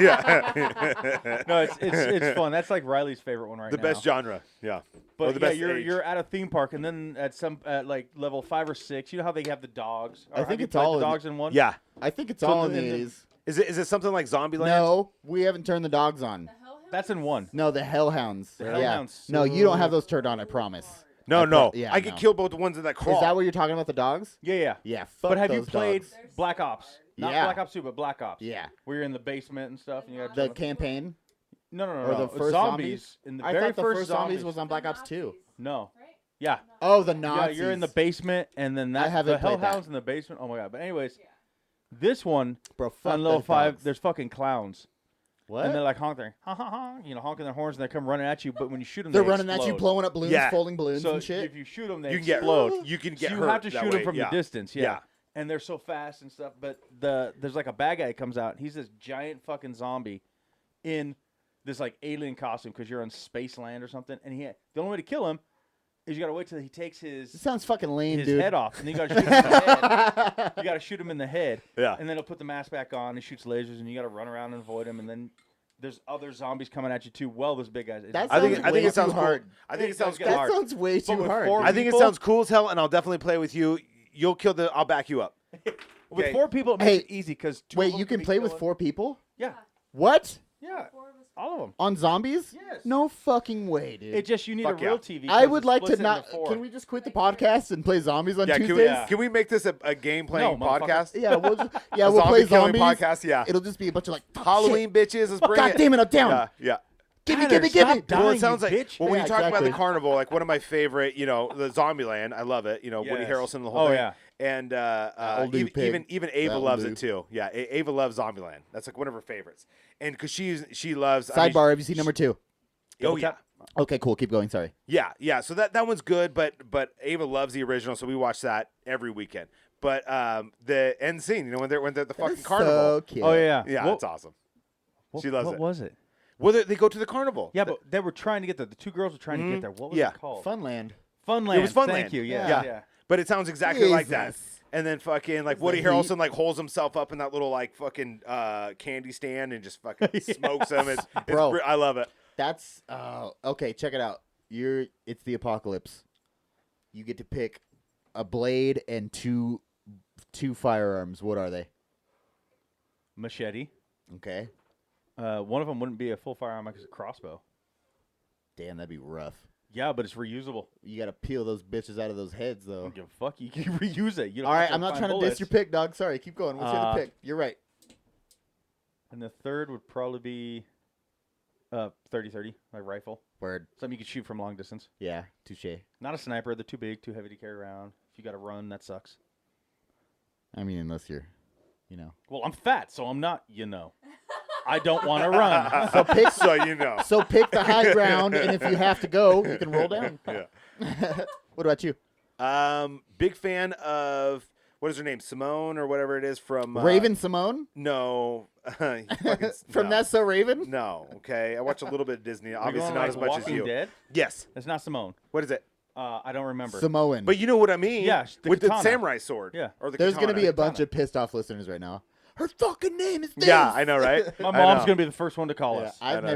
Yeah. No, it's fun. That's like Riley's favorite one right The now. best genre. Yeah. But Or the yeah, best you're age. you're at a theme park, and then at like level 5 or 6, you know how they have the dogs. I Or think have you it's played all the in dogs in one. Yeah. I think it's So all in in the the- 80s. Is it something like Zombieland? No, we haven't turned the dogs on. The hellhounds? That's in 1. No, the Hellhounds. The Yeah. Hellhounds. No, you don't have those turned on, I promise. No, no. yeah, I get no. killed both the ones that crawl. Is that what you're talking about, the dogs? Yeah. Yeah, fuck But have you those played dogs. Black Ops? Not Yeah. Black Ops 2, but Black Ops. Yeah. Where you're in the basement and stuff, and you got The campaign? no. Or the It's first zombies. In the I very thought the first zombies zombies was on Black Ops 2. No. Right? Yeah. Oh, the Yeah, Nazis. you're in the basement, and then that haven't the played that. Hellhounds in the basement. Oh my god! But anyways, this one Bro, fuck on level those 5, dogs. there's fucking clowns, What? and they're like honking, ha ha ha, honking their horns, and they come running at you. But when you shoot them, They're they running at you, explode. blowing up balloons, Yeah. folding balloons So and shit. if you shoot them, they you can get explode. You can So get you hurt have to that shoot them way, from yeah. the distance, yeah. Yeah. And they're so fast and stuff. But there's like a bad guy that comes out. He's this giant fucking zombie in this like alien costume because you're on Spaceland or something. And the only way to kill him is you gotta wait till he takes This his sounds fucking lame, dude. head off, and then you gotta shoot him in the head. You gotta shoot him in the head. Yeah. And then he'll put the mask back on. He shoots lasers, and you gotta run around and avoid him. And then there's other zombies coming at you too. Well, this big guy. That I think sounds it way sounds too cool. hard. I think it sounds That cool. That hard. sounds way But too with hard. 4 dude. I think it people- sounds cool as hell, and I'll definitely play with you. You'll kill the. I'll back you up. With Okay. 4 people, it makes Hey, it easy because Wait, you can play with 4 people? Yeah, What? yeah, 4 of us. all of them. On zombies? Yes. No fucking way, dude. It just you need Fuck a real yeah. TV. I 'cause would it like to splits it into not. 4. Can we just quit the podcast and play zombies on Yeah. Tuesdays? Can we make this a game playing No, motherfucker. podcast? Yeah, we'll just, yeah, A we'll play zombie killing zombies. podcast. Yeah. It'll just be a bunch of like fuck, Halloween bitches. Let's Shit. bring God it. damn it, I'm down. Yeah. Yeah. Give me, Tyler, give me, give me. stop dying, Well, it sounds you like bitch. when Yeah, you talk about exactly. the carnival, like one of my favorite, the Zombieland. I love it. Woody Yes. Harrelson and the whole Oh, thing. yeah. And old dude pig. even Ava That loves old it too. Yeah, Ava loves Zombieland. That's like one of her favorites. And because she loves I mean, Sidebar, have you seen number 2? Oh yeah. Okay, cool. Keep going. Sorry. Yeah. So that one's good, but Ava loves the original, so we watch that every weekend. But the end scene, when they're at the fucking That's carnival. So cute. Oh yeah, Yeah, What- it's awesome. what- She loves what it. was it? Well, they go to the carnival. Yeah, but they were trying to get there. The 2 girls were trying to get there. What was Yeah. it called? Funland. Funland. It was Funland. Thank you. Yeah. Yeah. Yeah. But it sounds exactly like that. Jesus. And then fucking like the Woody heat. Harrelson like holds himself up in that little like fucking candy stand and just fucking smokes him. It's Bro. I love it. That's okay. Check it out. It's the apocalypse. You get to pick a blade and two firearms. What are they? Machete. Okay. One of them wouldn't be a full firearm because it's a crossbow. Damn, that'd be rough. Yeah, but it's reusable. You gotta peel those bitches out of those heads, though. Don't give a fuck. You can reuse it. You don't All have right, to I'm not find trying to bullets. diss your pick, dog. Sorry, keep going. What's your other pick? You're right. And the third would probably be 30-30, like rifle. Word. Something you could shoot from long distance. Yeah, touche. Not a sniper. They're too big, too heavy to carry around. If you got to run, that sucks. I mean, unless you're, Well, I'm fat, so I'm not, I don't want to run. So pick. So you know. So pick the high ground, and if you have to go, you can roll down. Yeah. What about you? Big fan of what is her name? Simone or whatever it is from Raven Simone No, you fucking, from no. That's So Raven. No, okay. I watch a little bit of Disney. Are you Obviously going, not like, as much Walking as you. Dead? Yes. That's not Simone. What is it? I don't remember. Samoan. But you know what I mean. Yeah, the with katana. the samurai sword. Yeah. Or the There's katana. gonna be a bunch Katana. of pissed off listeners right now. Her fucking name is this. Yeah, I know, right? My I mom's know. gonna be the first one to call Yeah, us. I've know.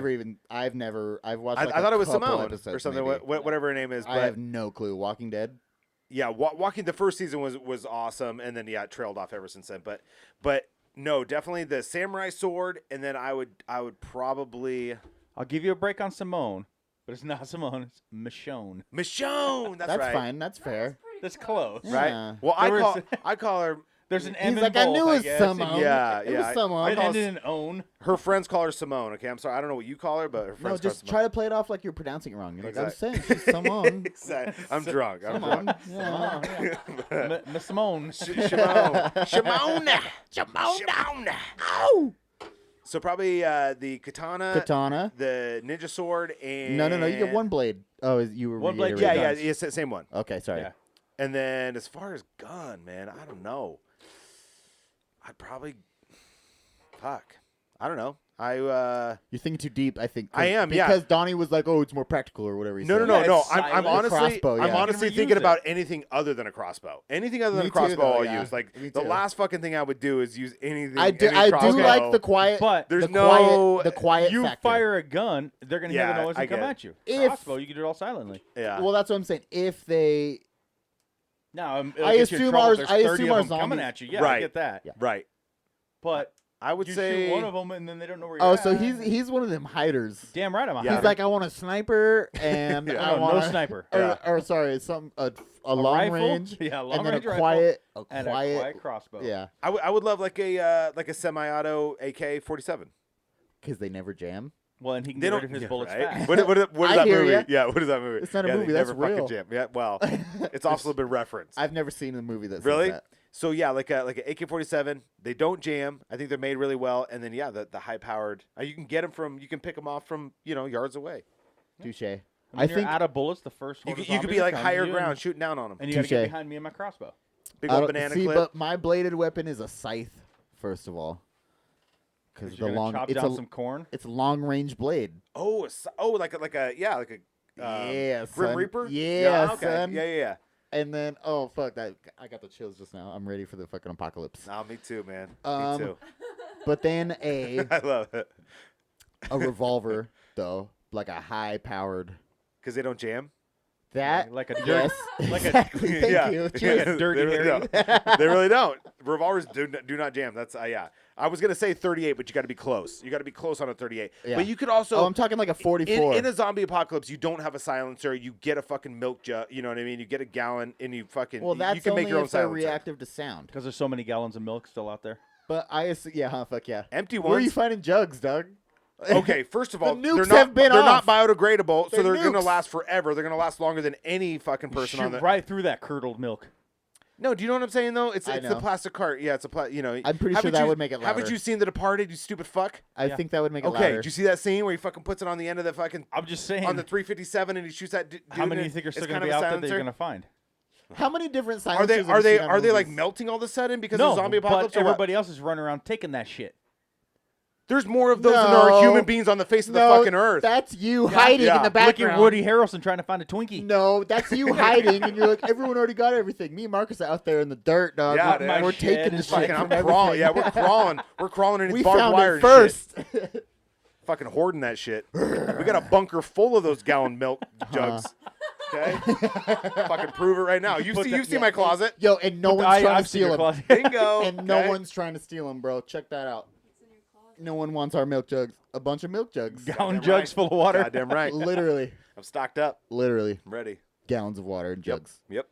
I've watched. Like I thought a it was couple Simone episodes, or something. maybe. Whatever her name is. I But have no clue. Walking Dead. yeah, Walking. The first season was awesome, and then it trailed off ever since then. But no, definitely the samurai sword, and then I would probably I'll give you a break on Simone, but it's not Simone. It's Michonne. Michonne. That's right. fine. That's fair. That's close. Right. Yeah. Well, There was- I call her. There's an He's M in like, I both, knew it was guess. Simone. Yeah, it yeah, was I- Simone. It ended in own. Her friends call her Simone. Okay, I'm sorry. I don't know what you call her, but her friends No, call just her try to play it off like you're pronouncing it wrong. You're like, Exact- I'm saying she's Simone. Exactly. I'm drunk. I'm drunk. Simone. Yeah. Miss Simone. Shimon. Shimon. Ow! So probably the Katana. the ninja sword, and No. You get one blade. Oh, you were One blade, reiterating. Yeah, guns. it's same one. Okay, sorry. Yeah. And then as far as gun, man, I don't know. I'd probably I don't know. You're thinking too deep, I think. I am, yeah. Because Donnie was like, "Oh, it's more practical," or whatever he No, said. no. it's I'm silent. honestly, Crossbow, I'm yeah. honestly You can thinking reuse about anything other than a crossbow. Anything other than Me a too, crossbow, though, I'll yeah. use. Like Me the too. last fucking thing I would do is use anything. I do any crossbow. like the quiet. But There's the quiet you factor. fire a gun, they're gonna hear Yeah, the noise I and come get it. at you. If- Crossbow, you can do it all silently. Yeah. Well, that's what I'm saying. If they, Now, I assume ours- I assume our of them coming zombies- at you. Yeah, I Right. get that. Yeah. right. But I would you say shoot one of them and then they don't know where you're oh, at. so he's one of them hiders. Damn right I'm a Yeah. He's like, I want a sniper and Yeah. I no, want no sniper. or sorry, a long rifle? range. Yeah, long and then range a rifle quiet, and a quiet crossbow. Yeah, I would love like a semi-auto AK-47. because they never jam. Well, and he can They get don't rid of his yeah, bullets right? fast. What is I that hear movie? ya. Yeah, what is that movie? It's not a Yeah, movie, they that's never fucking real. jam. Yeah, well, it's also been referenced. I've never seen a movie that Really? says that. So yeah, like an AK-47, they don't jam. I think they're made really well. And then yeah, the high-powered, you can pick them off from yards away. Touche. And I when you're think out of bullets, the first You horde could, of you could zombies be that like comes higher to you ground, shooting down on them. and you gotta get Touche. behind me and my crossbow. Big I old don't- banana see, clip. but my bladed weapon is a scythe. First of all, because You're gonna chop down some corn. it's a long range blade. like a Yeah, Grim son. Reaper. Yeah, okay. son. Yeah. And then fuck that! I got the chills just now. I'm ready for the fucking apocalypse. Oh, me too, man. Um, Me too. But then a I love it revolver though, like a high powered. because they don't jam. That Like a dirt, yes, like a- exactly. Thank yeah. you. Like a Cheers. dirty they really Harry. don't. They really don't. Revolvers do not jam. That's yeah. I was gonna say 38, but you got to be close. You got to be close on a 38. Yeah. But you could also. Oh, I'm talking like a 44. In a zombie apocalypse, you don't have a silencer. You get a fucking milk jug. You know what I mean? You get a gallon, and you fucking. well, that's you can only make your own if they're silencer. reactive to sound. Because there's so many gallons of milk still out there. But fuck yeah. Empty Where are you ones. finding jugs, Doug? Okay, first of all, The they're nukes not have been they're off. not biodegradable, so They're they're gonna nukes. last forever. They're gonna last longer than any fucking person Shoot on the. right through that curdled milk. No, do you know what I'm saying though? It's I the know. plastic cart. Yeah, it's a I'm pretty sure haven't that you- would make it Haven't louder. you seen The Departed? You stupid fuck. I Yeah. think that would make it Okay, louder. did you see that scene where he fucking puts it on the end of the fucking I'm just saying. on the 357 and he shoots that dude? how many do and you think are it's still kind going to of be a out there that you're silencer? going to find? How many different Are silencers they have are you they seen on are they like movies? melting all of a sudden because No, of zombie apocalypse? but or what? everybody else is running around taking that shit. There's more of those than there are No. human beings on the face of the fucking earth. That's you hiding yeah. in the Look background. at Woody Harrelson trying to find a Twinkie. No, that's you hiding, and you're like, everyone already got everything. Me and Marcus are out there in the dirt, dog. Yeah, we're, dude. we're My shed taking the is shit Fucking, from I'm crawling. everything. Yeah, we're crawling. We're crawling in We barbed found wire it and shit. first. Fucking hoarding that shit. We got a bunker full of those gallon milk jugs. Okay, fucking prove it right now. You see my closet. Yo, and no one's trying I've to seen your steal them. closet. Bingo. And no okay? one's trying to steal them, bro. Check that out. It's in your closet. No one wants our milk jugs. A bunch of milk jugs. Gallon Goddamn jugs right. full of water. Goddamn right. Literally. I'm stocked up. Literally. I'm ready. Gallons of water and jugs. Yep.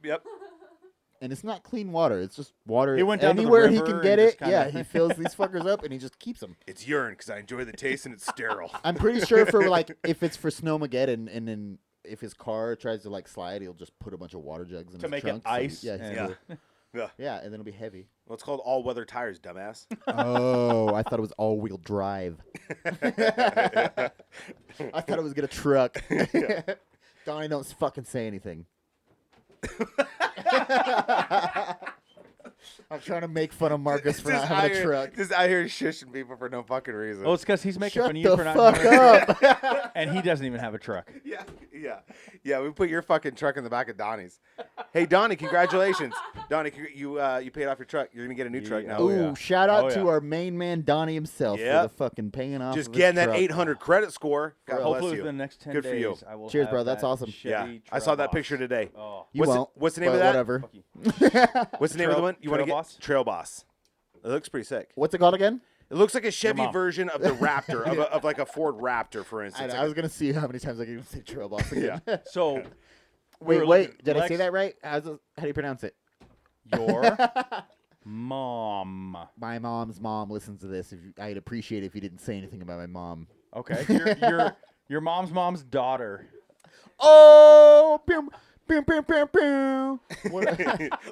And it's not clean water. It's just water. He went down to the anywhere he river can and get just it. Yeah, kinda- he fills these fuckers up and he just keeps them. It's urine because I enjoy the taste and it's sterile. I'm pretty sure for like if it's for Snowmageddon and then if his car tries to like slide, he'll just put a bunch of water jugs in To his make it trunk. ice Yeah, and- Yeah. yeah, yeah, and then it'll be heavy. Well, it's called all-weather tires, dumbass. Oh, I thought it was all-wheel drive. I thought it was gonna truck. Donnie, don't fucking say anything. I'm trying to make fun of Marcus for not Just having out a here- truck. Just out here shushing people for no fucking reason. Oh, it's because he's making Shut fun of you the for not fuck having a truck, up. and he doesn't even have a truck. Yeah. We put your fucking truck in the back of Donnie's. Hey, Donnie, congratulations. Donnie, you paid off your truck. You're gonna get a new truck now. Oh, Ooh, yeah. shout out Oh, to yeah. our main man Donnie himself Yep. for the fucking paying off. Just of his getting that truck. 800 credit score. God bless Hopefully you. within the next 10 Good for days, you. I will Cheers, have bro. That's that awesome. Yeah, Chevy I saw that Trailboss. picture today. Oh, You won't. What's the name but of that? Whatever. fuck you. What's the name of the Trail- one you want to Trail get? Boss? Trail Boss. It looks pretty sick. What's it called again? It looks like a Chevy mom. version of the Raptor, of like a Ford Raptor, for instance. I was gonna see how many times I can even say trail boss again. So, we were wait. looking- Did I say Lex, that right? How do you pronounce it? Your mom. My mom's mom listens to this. I'd appreciate it if you didn't say anything about my mom. Okay, your mom's daughter. Oh, boom, boom, boom, boom, boom. What,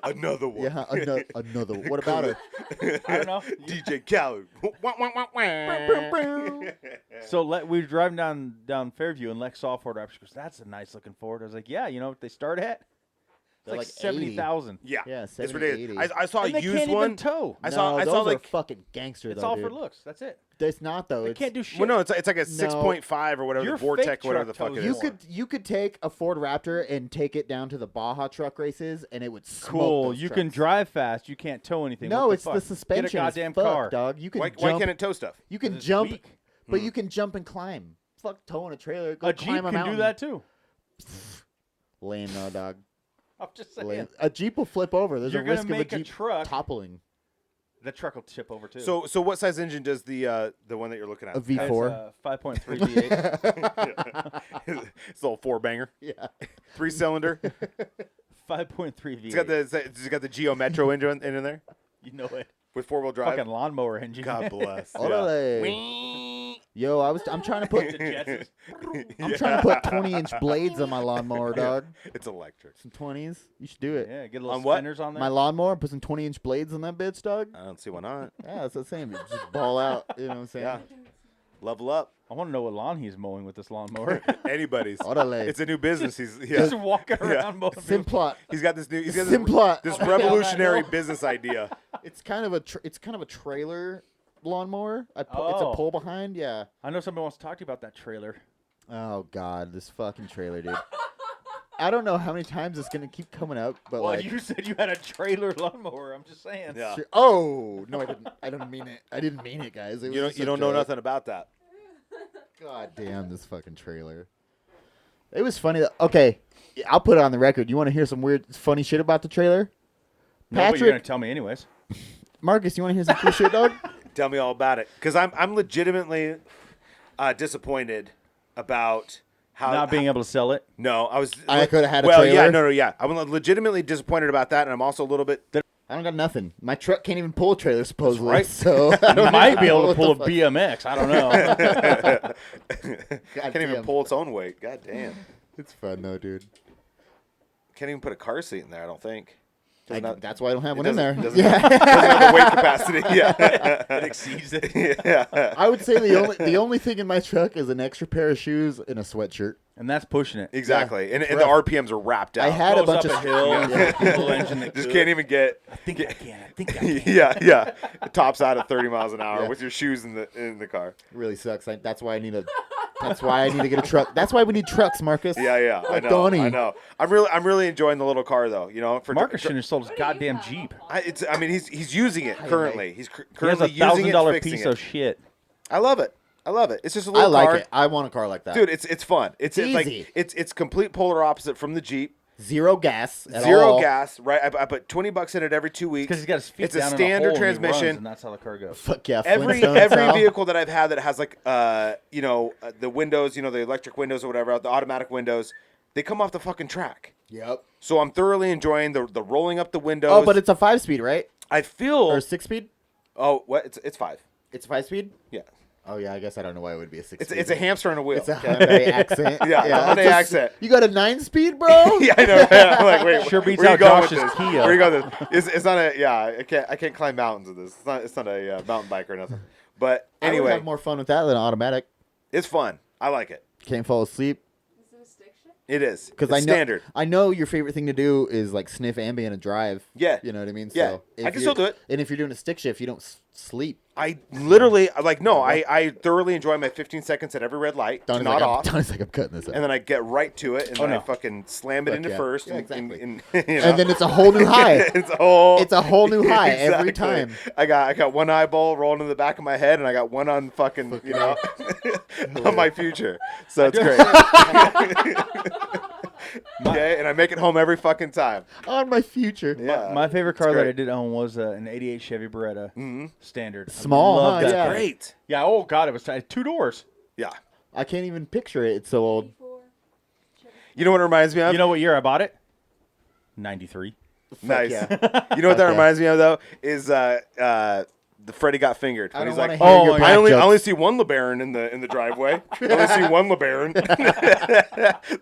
Another one. yeah, another one. What about her? I don't know. DJ Khaled. Boom, boom. So we were driving down Fairview, and Lex saw a Ford Raptor. She goes, "That's a nice looking Ford." I was like, "Yeah, you know what they start at? It's They're like like 70,000. Yeah, Yeah, it's 70, ridiculous. 80. I saw a And they used can't one. even tow. I saw those like are fucking gangster. It's though, all dude. for looks. That's it. It's not though. They It's, can't do shit. Well, no, it's like a 6.5 or whatever, Your the Vortec, fake whatever the truck fuck tows it You is. more. you could take a Ford Raptor and take it down to the Baja truck races, and it would smoke Cool. those You can trucks. drive fast. You can't tow anything. No, What it's the fuck? suspension. Get a goddamn as fuck, car. dog. You can Why jump. can't it tow stuff? You can 'Cause it's jump, weak. but you can jump and climb. Fuck towing a trailer. Go A climb Jeep a can mountain. do that too. Lame, no, dog. I'm just Lame. saying. A Jeep will flip over. There's You're a gonna risk of a make a Jeep truck. toppling. The truck will tip over too. So what size engine does the one that you're looking at? A have? It's V4. a 5.3 V8. It's a little 4-banger, Yeah. 3-cylinder. 5.3 V8. It's got the Geo Metro engine in there You know it. with 4-wheel drive. Fucking lawnmower engine. God bless. Orale. Yo, I'm trying to put The Jetsons. I'm trying to put 20-inch blades on my lawnmower, dog. It's electric. Some 20s. You should do it. Yeah, get a little On what? spinners on there. My lawnmower, put some 20-inch blades on that bitch, dog. I don't see why not. Yeah, that's the same. Just ball out. You know what I'm saying? Yeah. Level up. I want to know what lawn he's mowing with this lawnmower. Anybody's. Orale. It's a new business. He's Just walking around mowing. Simplot. He's got this new. He's got Simplot. this I'll be down that revolutionary hill. business idea. It's kind of a trailer lawnmower. It's a Oh. pull behind. Yeah. I know somebody wants to talk to you about that trailer. Oh God, this fucking trailer, dude. I don't know how many times it's gonna keep coming up, but Well, like. you said you had a trailer lawnmower. I'm just saying. Yeah. Sure. Oh no, I didn't. I didn't mean it. I didn't mean it, guys. It was You don't. just You a don't know joke. nothing about that. God damn this fucking trailer. It was funny. Okay, I'll put it on the record. You want to hear some weird, funny shit about the trailer? No, but you're Patrick, gonna tell me anyways. Marcus, you want to hear some cool shit, dog? Tell me all about it, because I'm legitimately disappointed about how Not being able to sell it. No, I was. I coulda had a well, yeah, trailer. yeah. I'm legitimately disappointed about that, and I'm also a little bit. I don't got nothing. My truck can't even pull a trailer, supposedly. right. So I You don't might know be able to what pull a the fuck- BMX. I don't know. Can't even damn. pull its own weight. God damn. It's fun though, dude. Can't even put a car seat in there. I don't think. Doesn't have- That's why I don't have it one in there. doesn't- Yeah. doesn't have the weight capacity. Yeah. it exceeds it. Yeah. I would say the only thing in my truck is an extra pair of shoes and a sweatshirt. And that's pushing it. Exactly. And the rough. RPMs are wrapped out. I had a Goes bunch up of a hill. Yeah. Little engine that Just could. can't even get. I think I can. I think I can. Yeah. It tops out at 30 miles an hour Yeah. with your shoes in the car. Really sucks. That's why I need to get a truck. That's why we need trucks, Marcus. Yeah. I Like know. Donny. I know. I'm really enjoying the little car though. You know, for Marcus shouldn't have sold his What do you goddamn have? Jeep. I mean, he's using it currently. He's He has currently a using it, $1,000 fixing piece it. of shit. I love it. It's just a I little like car. it. I want a car like that. Dude, it's fun. It's like easy. it's complete polar opposite from the Jeep. Zero gas. At Zero all. gas, right? I put $20 in it every 2 weeks. Because he's got his feet It's down a in standard hole and he runs, transmission. and that's how the car goes. Fuck yeah. Every Flintstones style. vehicle that I've had that has like the windows, the electric windows or whatever, the automatic windows, they come off the fucking track. Yep. So I'm thoroughly enjoying the rolling up the windows. Oh, but it's a 5-speed, right? I feel Or 6-speed? oh what it's 5. It's 5-speed. Yeah. Oh yeah, I guess I don't know why it would be a 6-speed. It's a hamster on a wheel. It's a okay? Hyundai accent. Yeah, it's a Hyundai accent. You got a 9-speed, bro? Yeah, I know. Right? I'm like, wait, Sure beats where you out going with Josh's this? Kia. Where you going with this? It's not a I can't climb mountains with this. It's not a mountain bike or nothing. But I would anyway, have more fun with that than automatic. it's fun. I like it. Can't fall asleep. Is it a stick shift? It is. Because It's I know standard. I know your favorite thing to do is like sniff Ambien and drive. Yeah. You know what I mean? Yeah. So I can still do it. And if you're doing a stick shift, you don't sleep. I literally I thoroughly enjoy my 15 seconds at every red light. Donny's Not like, off. Donny's like, I'm cutting this out. And then I get right to it, and then I fucking slam it Fuck into yeah. first. Yeah, exactly. And then it's a whole new high. It's a whole new high every Exactly. time. I got one eyeball rolling in the back of my head, and I got one on fucking on my future. So it's great. Okay, and I make it home every fucking time. On my future. Yeah, My favorite car that great. I did own was an '88 Chevy Beretta standard. I Small, loved huh? that Yeah. thing. Great. Yeah. Oh God, it was tight. 2 doors. Yeah. I can't even picture it. It's so old. 84 Chevy. You know what it reminds me of? You know what year I bought it? '93. Nice. yeah. You know what that Fuck yeah. reminds me of though is the Freddie got fingered. I When don't he's want like, to hear oh, your I black I jokes. only see one LeBaron in the driveway. I only see one LeBaron.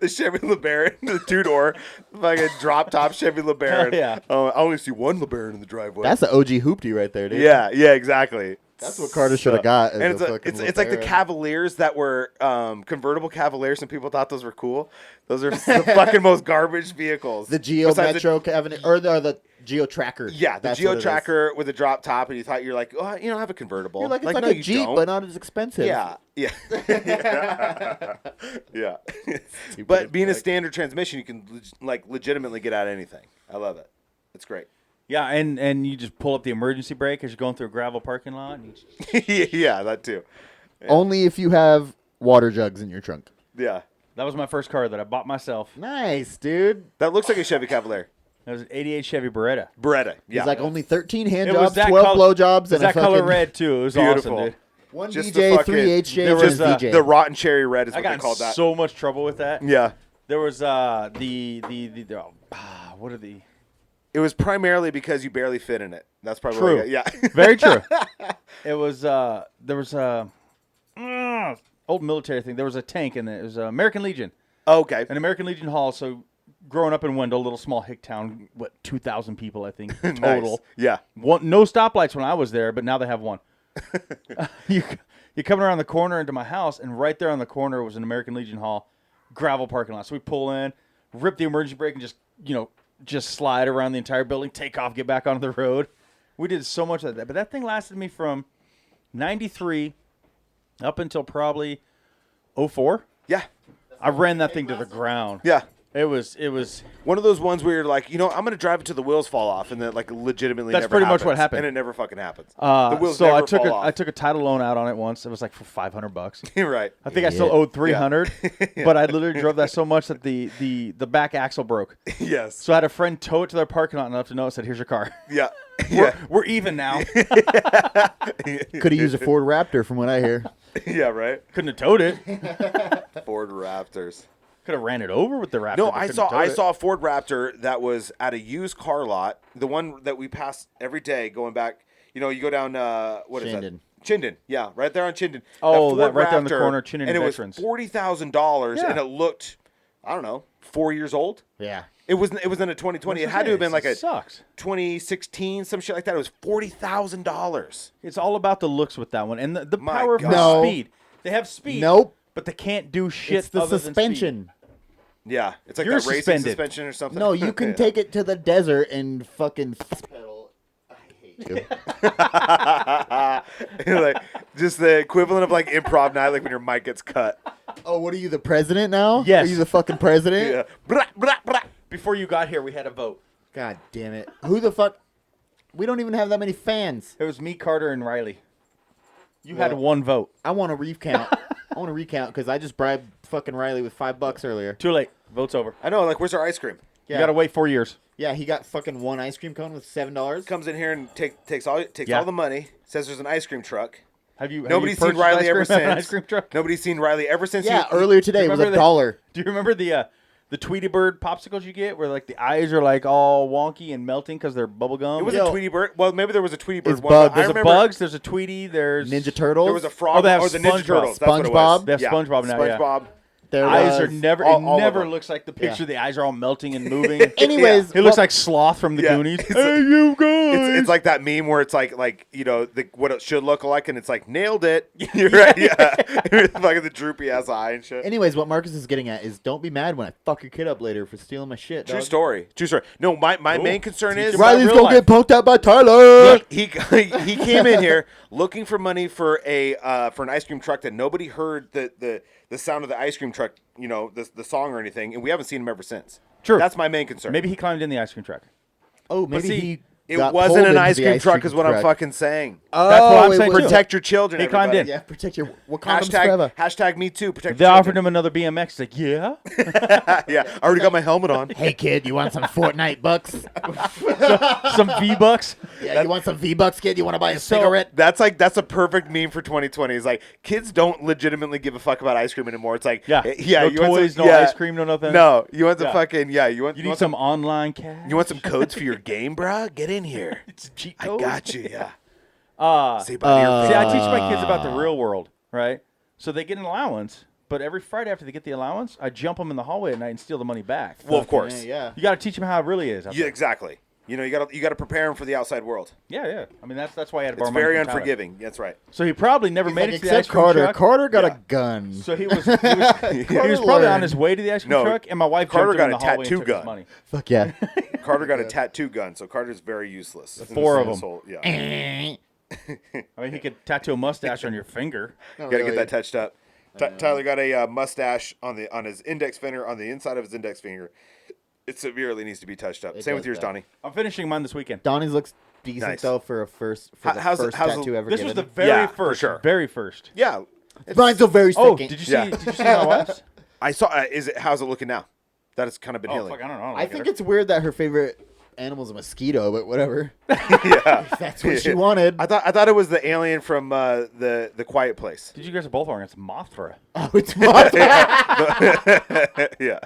The Chevy LeBaron, the 2-door, fucking drop top Chevy LeBaron. Yeah. Oh, I only see one LeBaron in the driveway. That's the OG hoopty right there, dude. yeah, exactly. That's what Carter should have got. As And it's, a a, fucking it's like the LeBaron. Cavaliers that were convertible Cavaliers, and people thought those were cool. Those are the fucking most garbage vehicles. The Geo Besides Metro cabinet or the Geo Tracker. Yeah, the That's Geo what it is. Tracker with a drop top, and you thought you're like, oh, I have a convertible. You're like, it's like no, a you Jeep, don't. but not as expensive. Yeah, yeah, yeah. Stupid But being a fuck. standard transmission, you can legitimately get out of anything. I love it. It's great. Yeah, and you just pull up the emergency brake as you're going through a gravel parking lot. And you just, Yeah, that too. Only if you have water jugs in your trunk. Yeah, that was my first car that I bought myself. Nice, dude. that looks like a Chevy Cavalier. It was an '88 Chevy Beretta. Beretta. Yeah, He's like only 13 hand It was jobs, that 12 color- blow jobs, It was and a that color fucking red too. It was Beautiful. awesome, dude. one Just the DJ, fucking- 3 HJs, there was, and DJ. the rotten cherry red is I what they got in called that. so much trouble with that. Yeah, There was the what are the it was primarily because you barely fit in it. That's probably True. why I got- yeah. very true. It was there was a old military thing. There was a tank in it. It was American Legion, Okay. an American Legion hall. So growing up in Wendell, little small hick town, 2,000 people I think Nice. total. Yeah. No stoplights when I was there, but now they have one. You're coming around the corner into my house, and right there on the corner was an American Legion hall, gravel parking lot. So we pull in, rip the emergency brake, and just slide around the entire building, take off, get back onto the road. We did so much of that, but that thing lasted me from '93 up until probably '04. Yeah. I ran that thing to the ground. Yeah. It was One of those ones where you're like, I'm going to drive it till the wheels fall off, and then like legitimately That's never pretty much what happens. happened. And it never fucking happens. The wheels so never I took fall off. I took a title loan out on it once. It was like for $500. You're right. I think I still Yeah. owed $300, Yeah. but I literally drove that so much that the back axle broke. Yes. So I had a friend tow it to their parking lot enough to know it said, "Here's your car. Yeah. We're even now." Could have used a Ford Raptor from what I hear. Yeah, right. Couldn't have towed it. Ford Raptors. Could have ran it over with the Raptor. No, but I couldn't have saw towed it. a Ford Raptor that was at a used car lot, the one that we pass every day going back. You go down what is that? Chinden. Chinden, yeah, right there on Chinden. Oh, that Ford right there on the Raptor, corner, Chinden and it Veterans. was $40,000, Yeah. and it looked, I don't know, 4 years old. Yeah. It was in a 2020. It had to have been like a sucks. 2016, some shit like that. It was $40,000. It's all about the looks with that one and the My power for God. No. speed. They have speed. Nope. But they can't do shit. It's the other than speed. suspension. Yeah, it's like You're that racing suspended. suspension or something. No, you can Yeah. take it to the desert and fucking pedal. I hate you. Like, just the equivalent of like improv night, like when your mic gets cut. Oh, what are you, the president now? Yes. Are you the fucking president? Yeah. Blah, blah, blah. Before you got here, we had a vote. God damn it. Who the fuck? We don't even have that many fans. It was me, Carter, and Riley. You had Well- one vote. I want to recount. I want to recount because I just bribed fucking Riley with $5 earlier. Too late. Vote's over. I know, like, where's our ice cream? Yeah. You got to wait 4 years. Yeah, he got fucking one ice cream cone with $7. Comes in here and takes all Yeah. all the money. Says there's an ice cream truck. Have you? Nobody's have seen you purchased Riley ever ice cream at an since. Ice cream truck. Nobody's seen Riley ever since. Yeah, he, earlier today it was remember $1. Do you remember the Tweety Bird popsicles you get, where like the eyes are like all wonky and melting because they're bubble gum? It was Yo. a Tweety Bird. Well, maybe there was a Tweety Bird It's one. but Bugs. I There's a remember Bugs. There's a Tweety. There's Ninja Turtles. There was a frog. they have or the Ninja SpongeBob. Turtles. That's what it SpongeBob? was. They have Yeah. SpongeBob now, yeah. SpongeBob. There eyes are was. never. all It of never them. looks like the picture. The eyes are all melting and moving. Anyways, It looks like Sloth from the Yeah. Goonies. It's Hey, you guys! It's like that meme where it's like what it should look like, and it's like nailed it. You're right. Yeah, like the droopy ass eye and shit. Anyways, what Marcus is getting at is don't be mad when I fuck your kid up later for stealing my shit. True dog. story. True story. No, my Cool. main concern Teach is him about Riley's real gonna life. get poked out by Tyler. Look, he came in here looking for money for an ice cream truck that nobody heard the sound of the ice cream truck, the song or anything, and we haven't seen him ever since. True. That's my main concern. Maybe he climbed in the ice cream truck. Oh, maybe see, he. it got wasn't pulled an into ice the cream truck, is what I'm truck. fucking saying. Oh, That's what I'm it saying, was- too. Protect your children. He climbed everybody. in. Yeah, protect your what condoms Hashtag, forever. hashtag me too. Protect They your offered children. him another BMX. He's like, yeah. Yeah, I already got my helmet on. Hey kid, you want some Fortnite bucks? Some V-Bucks. Yeah, you want some V-Bucks, kid? You want to buy a cigarette? That's a perfect meme for 2020. It's like kids don't legitimately give a fuck about ice cream anymore. It's like Yeah. yeah. No you want toys, some, no yeah. ice cream, no nothing. No, you want the Yeah. fucking yeah. You want You need some online cash. You want some codes for your game, bruh? Get in here. It's cheat I codes. got you. Yeah. See, Say bye to your I face. teach my kids about the real world, right? So they get an allowance, but every Friday after they get the allowance, I jump them in the hallway at night and steal the money back. Well, of course. Yeah. You got to teach them how it really is. out Yeah, there. exactly. You gotta prepare them for the outside world. Yeah. I mean, that's why I had to borrow It's money very from Tyler. unforgiving. That's right. So he probably never He's made like, it to the ice except cream Carter. truck. Carter got Yeah. a gun. So he was probably on his way to the ice cream No, truck, and my wife Carter jumped him in got the a hallway tattoo and took his gun. money. Fuck yeah. Carter got a tattoo gun, so Carter's very useless. Four of This 'em. whole- Yeah. I mean, he could tattoo a mustache on your finger. Gotta get that touched up. Tyler got a mustache on his index finger, on the inside of his index finger. It severely needs to be touched up. It Same does with yours, that. Donnie. I'm finishing mine this weekend. Donnie's looks decent Nice. though for the How's first the- tattoo ever This given. was the very Yeah, for first. sure. Very first. Yeah. Mine's the very Oh, second. did you see? Yeah. Did you see my wife's? I saw. How's it looking now? That has kind of been Oh healing. fuck, I don't know. I think it's weird that her favorite animal's a mosquito, but whatever. Yeah. If that's what she wanted. I thought it was the alien from the Quiet Place. Did you guys are both wrong? It's Mothra. Oh, it's Mothra. Yeah.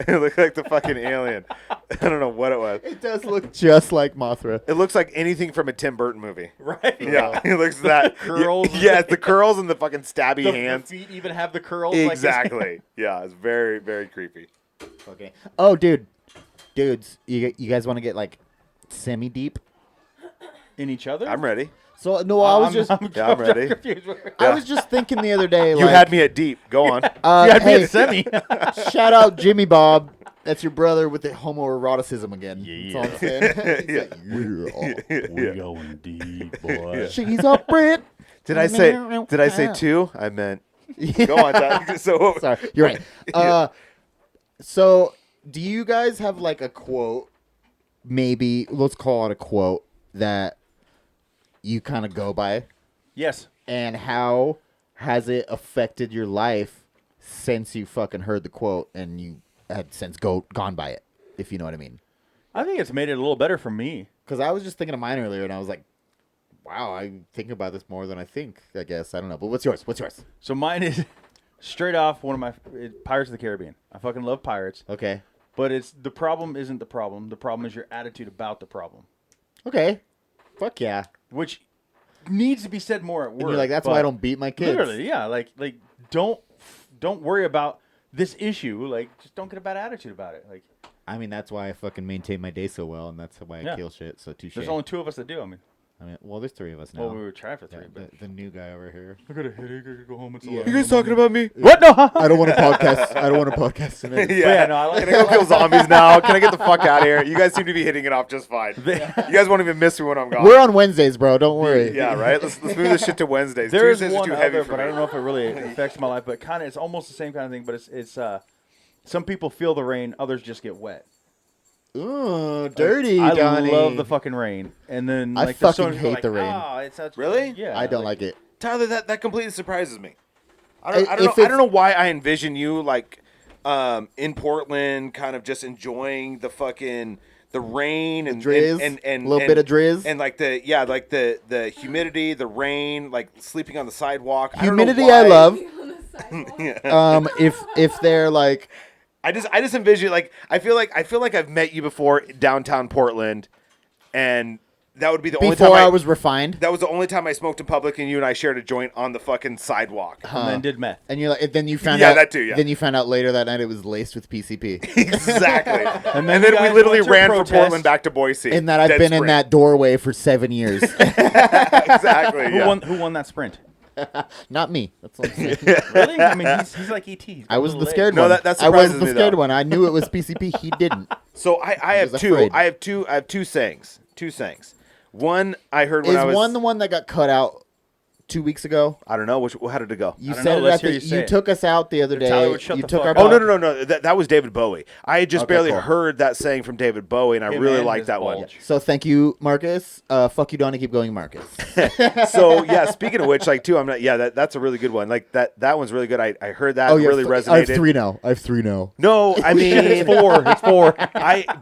It looked like the fucking alien. I don't know what it was. It does look just like Mothra. It looks like anything from a Tim Burton movie. Right. Yeah, it looks that curls. Yeah, the curls and the fucking stabby The hands. feet even have the curls. like this. Exactly. Yeah, it's very, very creepy. Okay. Oh, dudes, you guys want to get like semi deep? In each other. I'm ready. So no, I was just Yeah, I'm ready. confused. I was just thinking the other day. You like, had me at deep. Go on. You had me hey, at semi. shout out Jimmy Bob. That's your brother with the homoeroticism again. That's all I'm saying. He's like, We're going deep, boy. she's a Brit. Did I say two? I meant. Go on, Doug. So Sorry, you're right. So do you guys have like a quote? Maybe let's call it a quote that you kind of go by, Yes. and how has it affected your life since you fucking heard the quote and you had since gone by it, if you know what I mean? I think it's made it a little better for me. Because I was just thinking of mine earlier, and I was like, wow, I think about this more than I think, I guess. I don't know. But what's yours? So mine is straight off one of my Pirates of the Caribbean. I fucking love pirates, Okay. but it's the problem isn't the problem. The problem is your attitude about the problem, Okay. Fuck yeah. which needs to be said more at work. And you're like, that's why I don't beat my kids. Literally, yeah. Like don't worry about this issue. Like, just don't get a bad attitude about it. Like, I mean, that's why I fucking maintain my day so well, and that's why I Yeah. kill shit. So touche. there's only two of us that do. I mean, well, there's three of us now. well, we were trying for three, Yeah, but the new guy over here. I got a headache. I could go home. It's Yeah. 11 you guys in the talking about me? morning. What? No. I don't want to podcast. I don't want to podcast tonight. yeah, no, I like Can I go kill zombies now? Can I get the fuck out of here? You guys seem to be hitting it off just fine. You guys won't even miss me when I'm gone. We're on Wednesdays, bro. Don't worry. Yeah, right. Let's move this shit to Wednesdays. There is Tuesdays are one too heavy other, for but me. I don't know if it really affects my life. But kind of, it's almost the same kind of thing. But it's some people feel the rain, others just get wet. Ooh, dirty, I Donny. love the fucking rain, and then I like there's fucking so many people hate like, the rain. Oh, it's such Really? Yeah, I don't like it. Tyler, that completely surprises me. I If don't know. I it's- don't know why I envision you like in Portland, kind of just enjoying the fucking the rain and Drizz, and a little bit of drizz. and like the humidity, the rain, like sleeping on the sidewalk. I don't Humidity, know I why. love. On the sidewalk. If they're like, I just envision like I feel like I've met you before downtown Portland, and that would be the only time Before I was refined. That was the only time I smoked in public, and you and I shared a joint on the fucking sidewalk. And then did meth. And you're like, then you found Yeah, out. that too, yeah. Then you found out later that night it was laced with PCP. Exactly. and then then you we guys literally went to a ran from protest. Portland back to Boise. And that I've Dead been in sprint. that doorway for 7 years. Exactly. Yeah. Who won that sprint? Not me. That's what I'm saying. Really? I mean, he's like ET. He's got I was little the scared No, one. that I was surprises the me, scared though. one. I knew it was PCP. He didn't. So I have was two. afraid. I have two sayings. Two sayings. One I heard when Is I was. one the one that got cut out 2 weeks ago? I don't know. How did it go? You don't said know. it Let's at hear the, you say you it. took us out the other day. Tyler would shut You the took fuck our up. Oh no! That was David Bowie. I had just Okay, barely cool. heard that saying from David Bowie, and I Him really and liked his that one. bulge. So thank you, Marcus. Fuck you, Donny. Keep going, Marcus. So yeah, speaking of which, like too, I'm not. Yeah, that's a really good one. Like that one's really good. I heard that really I resonated. have three now. I have three now. No, I mean It's four. It's four.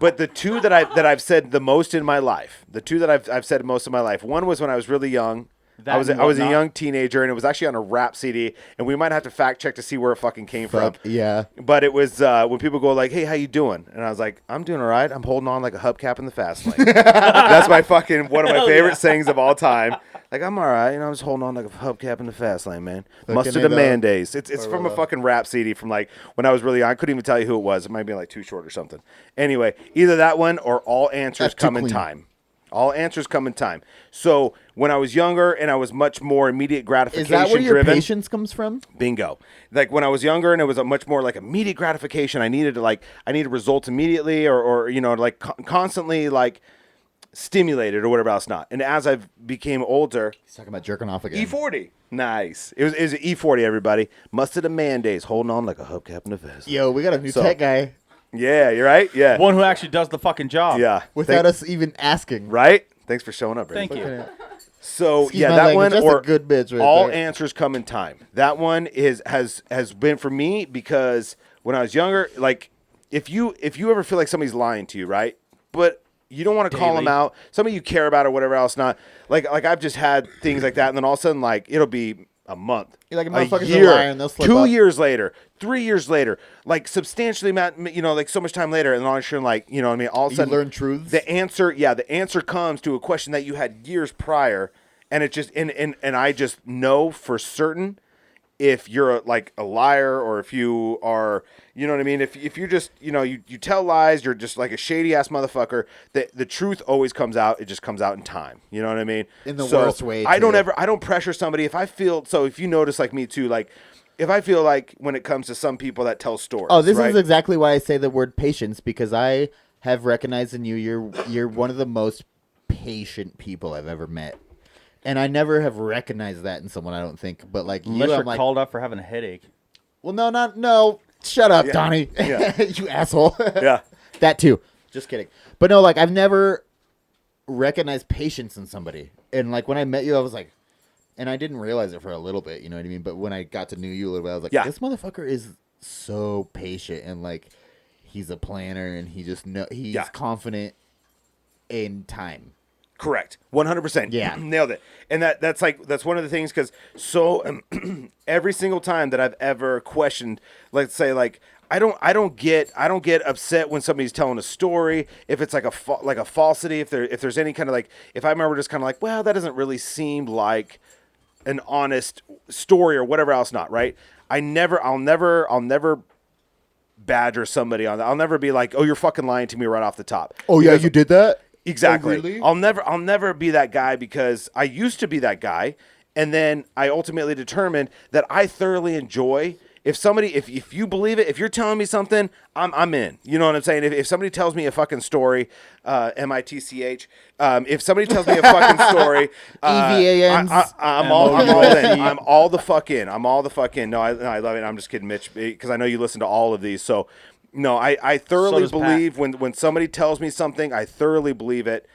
But the two that I've said the most in my life, the two that I've said most of my life. One was when I was really young. That I was and a Whatnot. young teenager, and it was actually on a rap CD. And we might have to fact check to see where it fucking came Fuck from. yeah. But it was when people go like, "Hey, how you doing?" And I was like, "I'm doing all right. I'm holding on like a hubcap in the fast lane." That's my fucking one of my favorite sayings of all time. Like, I'm all right. I'm just holding on like a hubcap in the fast lane, man. Mustard it and up. Mayonnaise. It's from a fucking rap CD from like when I was really young. I couldn't even tell you who it was. It might be like Too Short or something. Anyway, either that one or All Answers That's too Come in clean. Time. All answers come in time. So when I was younger and I was much more immediate gratification Is that where your driven, patience comes from? bingo. Like when I was younger and it was a much more like immediate gratification. I needed results immediately or like constantly like stimulated or whatever else not. And as I became older, He's talking about jerking off again. E40. Nice. It was an E40, everybody. Mustard and Mayonnaise, holding on like a hubcap in the vest. Yo, we got a new So- tech guy Yeah, you're right. Yeah. One who actually does the fucking job. Yeah. without us even asking. Right? Thanks for showing up, Brady. Thank you. So Excuse yeah, my that language, one that's or a good bitch right all there. answers come in time. That one has been for me because when I was younger, like if you ever feel like somebody's lying to you, right? But you don't want to call them Daily. out. Somebody you care about or whatever else. Not like I've just had things like that, and then all of a sudden, like it'll be a month, You're like, a motherfuckers are year, lying, they'll slip 2 up. years later, 3 years later, like substantially, like so much time later, and all of a sudden, like what I mean, all of a You sudden, learn truths? The answer comes to a question that you had years prior, and it just and I just know for certain if you're a liar or if you are, you know what I mean? If you're just, you tell lies, you're just like a shady ass motherfucker. The truth always comes out. It just comes out in time. You know what I mean? In the worst way, I too. don't pressure somebody. If I feel, so if you notice like me too, like if I feel like when it comes to some people that tell stories. Oh, this right? is exactly why I say the word patience, because I have recognized in you you're one of the most patient people I've ever met. And I never have recognized that in someone, I don't think. But like Unless you, you're I'm like, called up for having a headache. well, no. Shut up, Yeah. Donnie. Yeah. You asshole. Yeah. That too. Just kidding. But no, like I've never recognized patience in somebody. And like when I met you, I was like, and I didn't realize it for a little bit, you know what I mean? But when I got to know you a little bit, I was like, Yeah. this motherfucker is so patient and like he's a planner and he's Yeah. confident in time. Correct. 100%. Yeah. Nailed it. And that's one of the things because every single time that I've ever questioned, let's say like I don't get upset when somebody's telling a story if it's like a falsity, if there's any kind of like, if I remember just kind of like, well, that doesn't really seem like an honest story or whatever else not, right? I'll never badger somebody on that. I'll never be like, oh, you're fucking lying to me right off the top. Oh yeah, Because- you did that? Exactly. Oh, really? I'll never be that guy because I used to be that guy, and then I ultimately determined that I thoroughly enjoy if you believe it, if you're telling me something, I'm in. You know what I'm saying? If somebody tells me a fucking story, MITCH, if somebody tells me a fucking story, EVANs. I'm all in. I'm all the fuck in. I'm all the fuck in. No, I love it. I'm just kidding, Mitch, because I know you listen to all of these, so. No, I thoroughly does Pat. believe when somebody tells me something, I thoroughly believe it.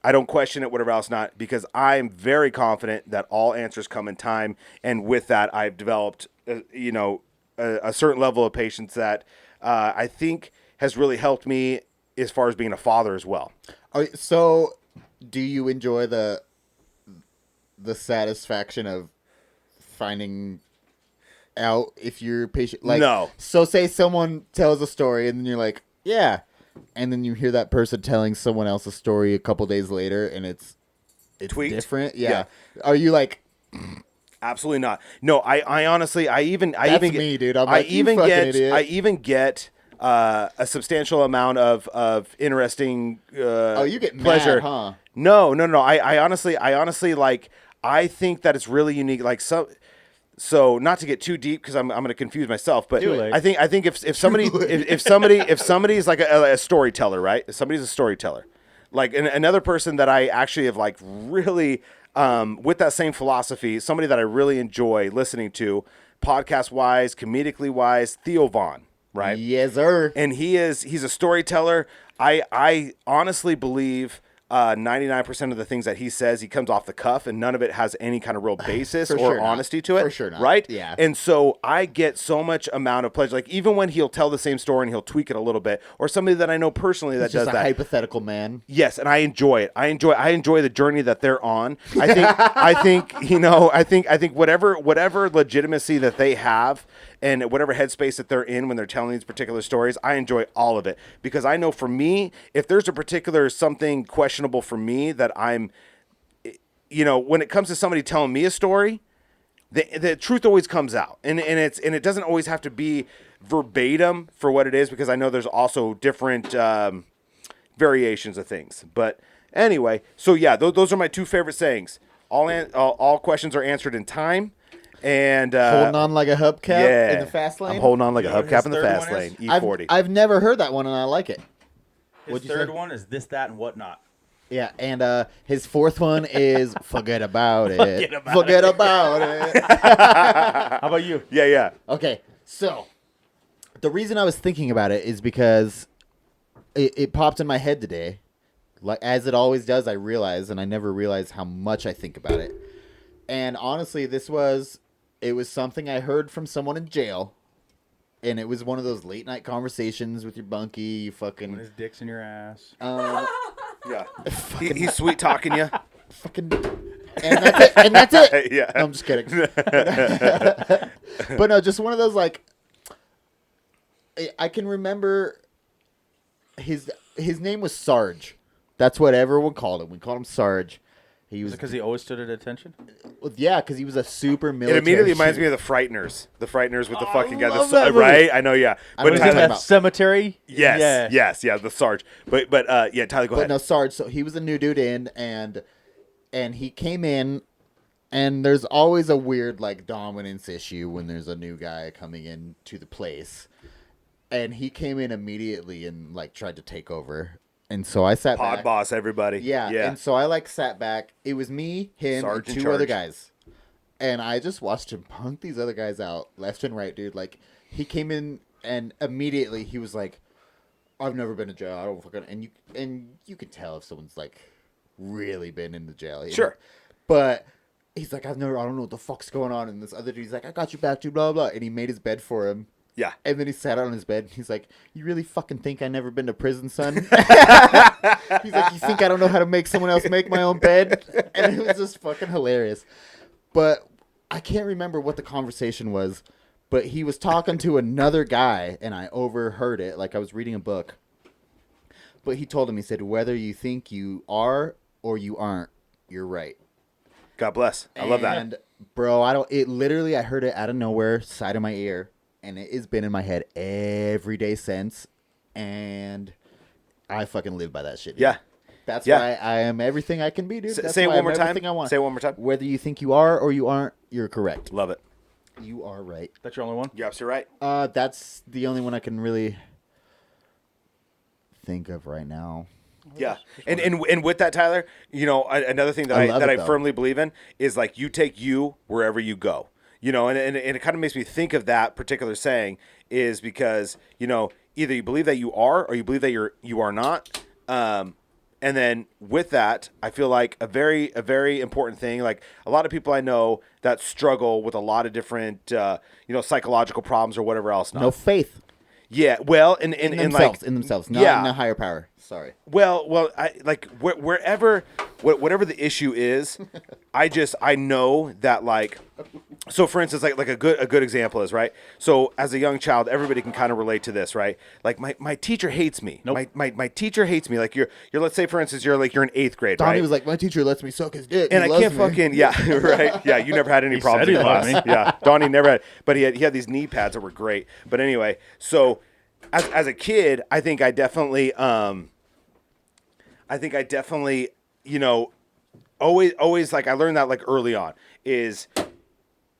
I don't question it, whatever else not, because I'm very confident that all answers come in time. And with that, I've developed, a certain level of patience that I think has really helped me as far as being a father as well. So, do you enjoy the satisfaction of finding out if you're patient? Like, No. So say someone tells a story and then you're like, yeah, and then you hear that person telling someone else a story a couple days later, and it's it's tweaked? different. Yeah. Are you like? Absolutely not. No, I honestly, I even That's get, me, dude. I'm I like, you even fucking get, idiot. I even get a substantial amount of interesting. You get pleasure, mad, huh? No. I honestly like. I think that it's really unique. Like so not to get too deep because I'm going to confuse myself, but Too late. I think if somebody if somebody's like a storyteller, right? If somebody's a storyteller, like another person that I actually have like really with that same philosophy, somebody that I really enjoy listening to, podcast wise, comedically wise, Theo Vaughn, right? Yes, sir. And he's a storyteller. I honestly believe 99% of the things that he says, he comes off the cuff, and none of it has any kind of real basis For or sure not. honesty to it. For sure not. Right? Yeah. And so I get so much amount of pleasure. Like even when he'll tell the same story and he'll tweak it a little bit, or somebody that I know personally that It's does just a that. hypothetical man. Yes, and I enjoy it. I enjoy the journey that they're on. I think whatever legitimacy that they have and whatever headspace that they're in when they're telling these particular stories, I enjoy all of it because I know for me, if there's a particular something questionable for me that I'm, when it comes to somebody telling me a story, the truth always comes out, and it doesn't always have to be verbatim for what it is because I know there's also different variations of things. But anyway, so yeah, those are my two favorite sayings. All questions are answered in time. And Holding on like a hubcap in the fast lane. I'm holding on like a You know what hubcap his in the third fast one lane. is? E40. I've never heard that one, and I like it. His What'd you third say? one is this, that, and whatnot. Yeah, and his fourth one is forget about it. Forget Forget about about it. How about you? Yeah. Okay, so the reason I was thinking about it is because it popped in my head today. Like as it always does, I realize, and I never realize how much I think about it. And honestly, it was something I heard from someone in jail. And it was one of those late night conversations with your bunkie. You When fucking his dick's in your ass. Yeah. He's sweet talking you. fucking, and that's it. And that's it. Yeah. No, I'm just kidding. But no, just one of those like. I can remember his name was Sarge. That's what everyone called him. We called him Sarge. He was Because he always stood at attention? yeah, because he was a super It military. immediately reminds me shooter. of the Frighteners. The Frighteners with the Oh, fucking I guy. love that movie. Right? I know, yeah. I But know what you're Tyler, talking about. Cemetery? yes, the Sarge. But yeah, Tyler, go But ahead. no, Sarge. So he was a new dude in, and he came in, and there's always a weird like dominance issue when there's a new guy coming in to the place, and he came in immediately and like tried to take over, and so I sat Pod back. boss, everybody. Yeah, and so I like sat back. It was me, him, Sarge and in two other charge. guys, and I just watched him punk these other guys out left and right, dude. Like he came in and immediately he was like, "I've never been to jail. I don't fucking." And you can tell if someone's like really been in the jail. Sure. But he's like, I don't know what the fuck's going on. And this other dude's like, I got you back, dude, blah, blah. And he made his bed for him. Yeah. And then he sat on his bed. And he's like, you really fucking think I never been to prison, son? He's like, you think I don't know how to make someone else make my own bed? And it was just fucking hilarious. But I can't remember what the conversation was. But he was talking to another guy, and I overheard it. Like I was reading a book. But he told him, he said, whether you think you are or you aren't, you're right. God bless. I love that. And bro, I heard it out of nowhere, side of my ear, and it has been in my head every day since, and I fucking live by that shit. Dude. Yeah. That's Yeah. why I am everything I can be, dude. That's Say it why one I'm more time. everything I want. Say it one more time. Whether you think you are or you aren't, you're correct. Love it. You are right. That's your only one? You're absolutely right. That's the only one I can really think of right now. Yeah, and with that, Tyler, another thing that I love it, I though. firmly believe in is like you take you wherever you go. And it kind of makes me think of that particular saying is because either you believe that you are or you believe that you are not. And then with that, I feel like a very important thing. Like a lot of people I know that struggle with a lot of different psychological problems or whatever else. No faith Yeah, well, in themselves, not yeah. in a higher power. Sorry. Well, I like wherever whatever the issue is, I know that like. So for instance, like a good example is, right? So as a young child, everybody can kind of relate to this, right? Like my teacher hates me. Nope. My teacher hates me. Like you're let's say for instance you're in 8th grade, Donny right? was like, my teacher lets me suck his dick. And He I loves can't me. fucking right. Yeah, you never had any problems said in he loved class. me. Yeah, Donnie never had, but he had these knee pads that were great. But anyway, so as a kid, I think I definitely you know always like I learned that like early on is.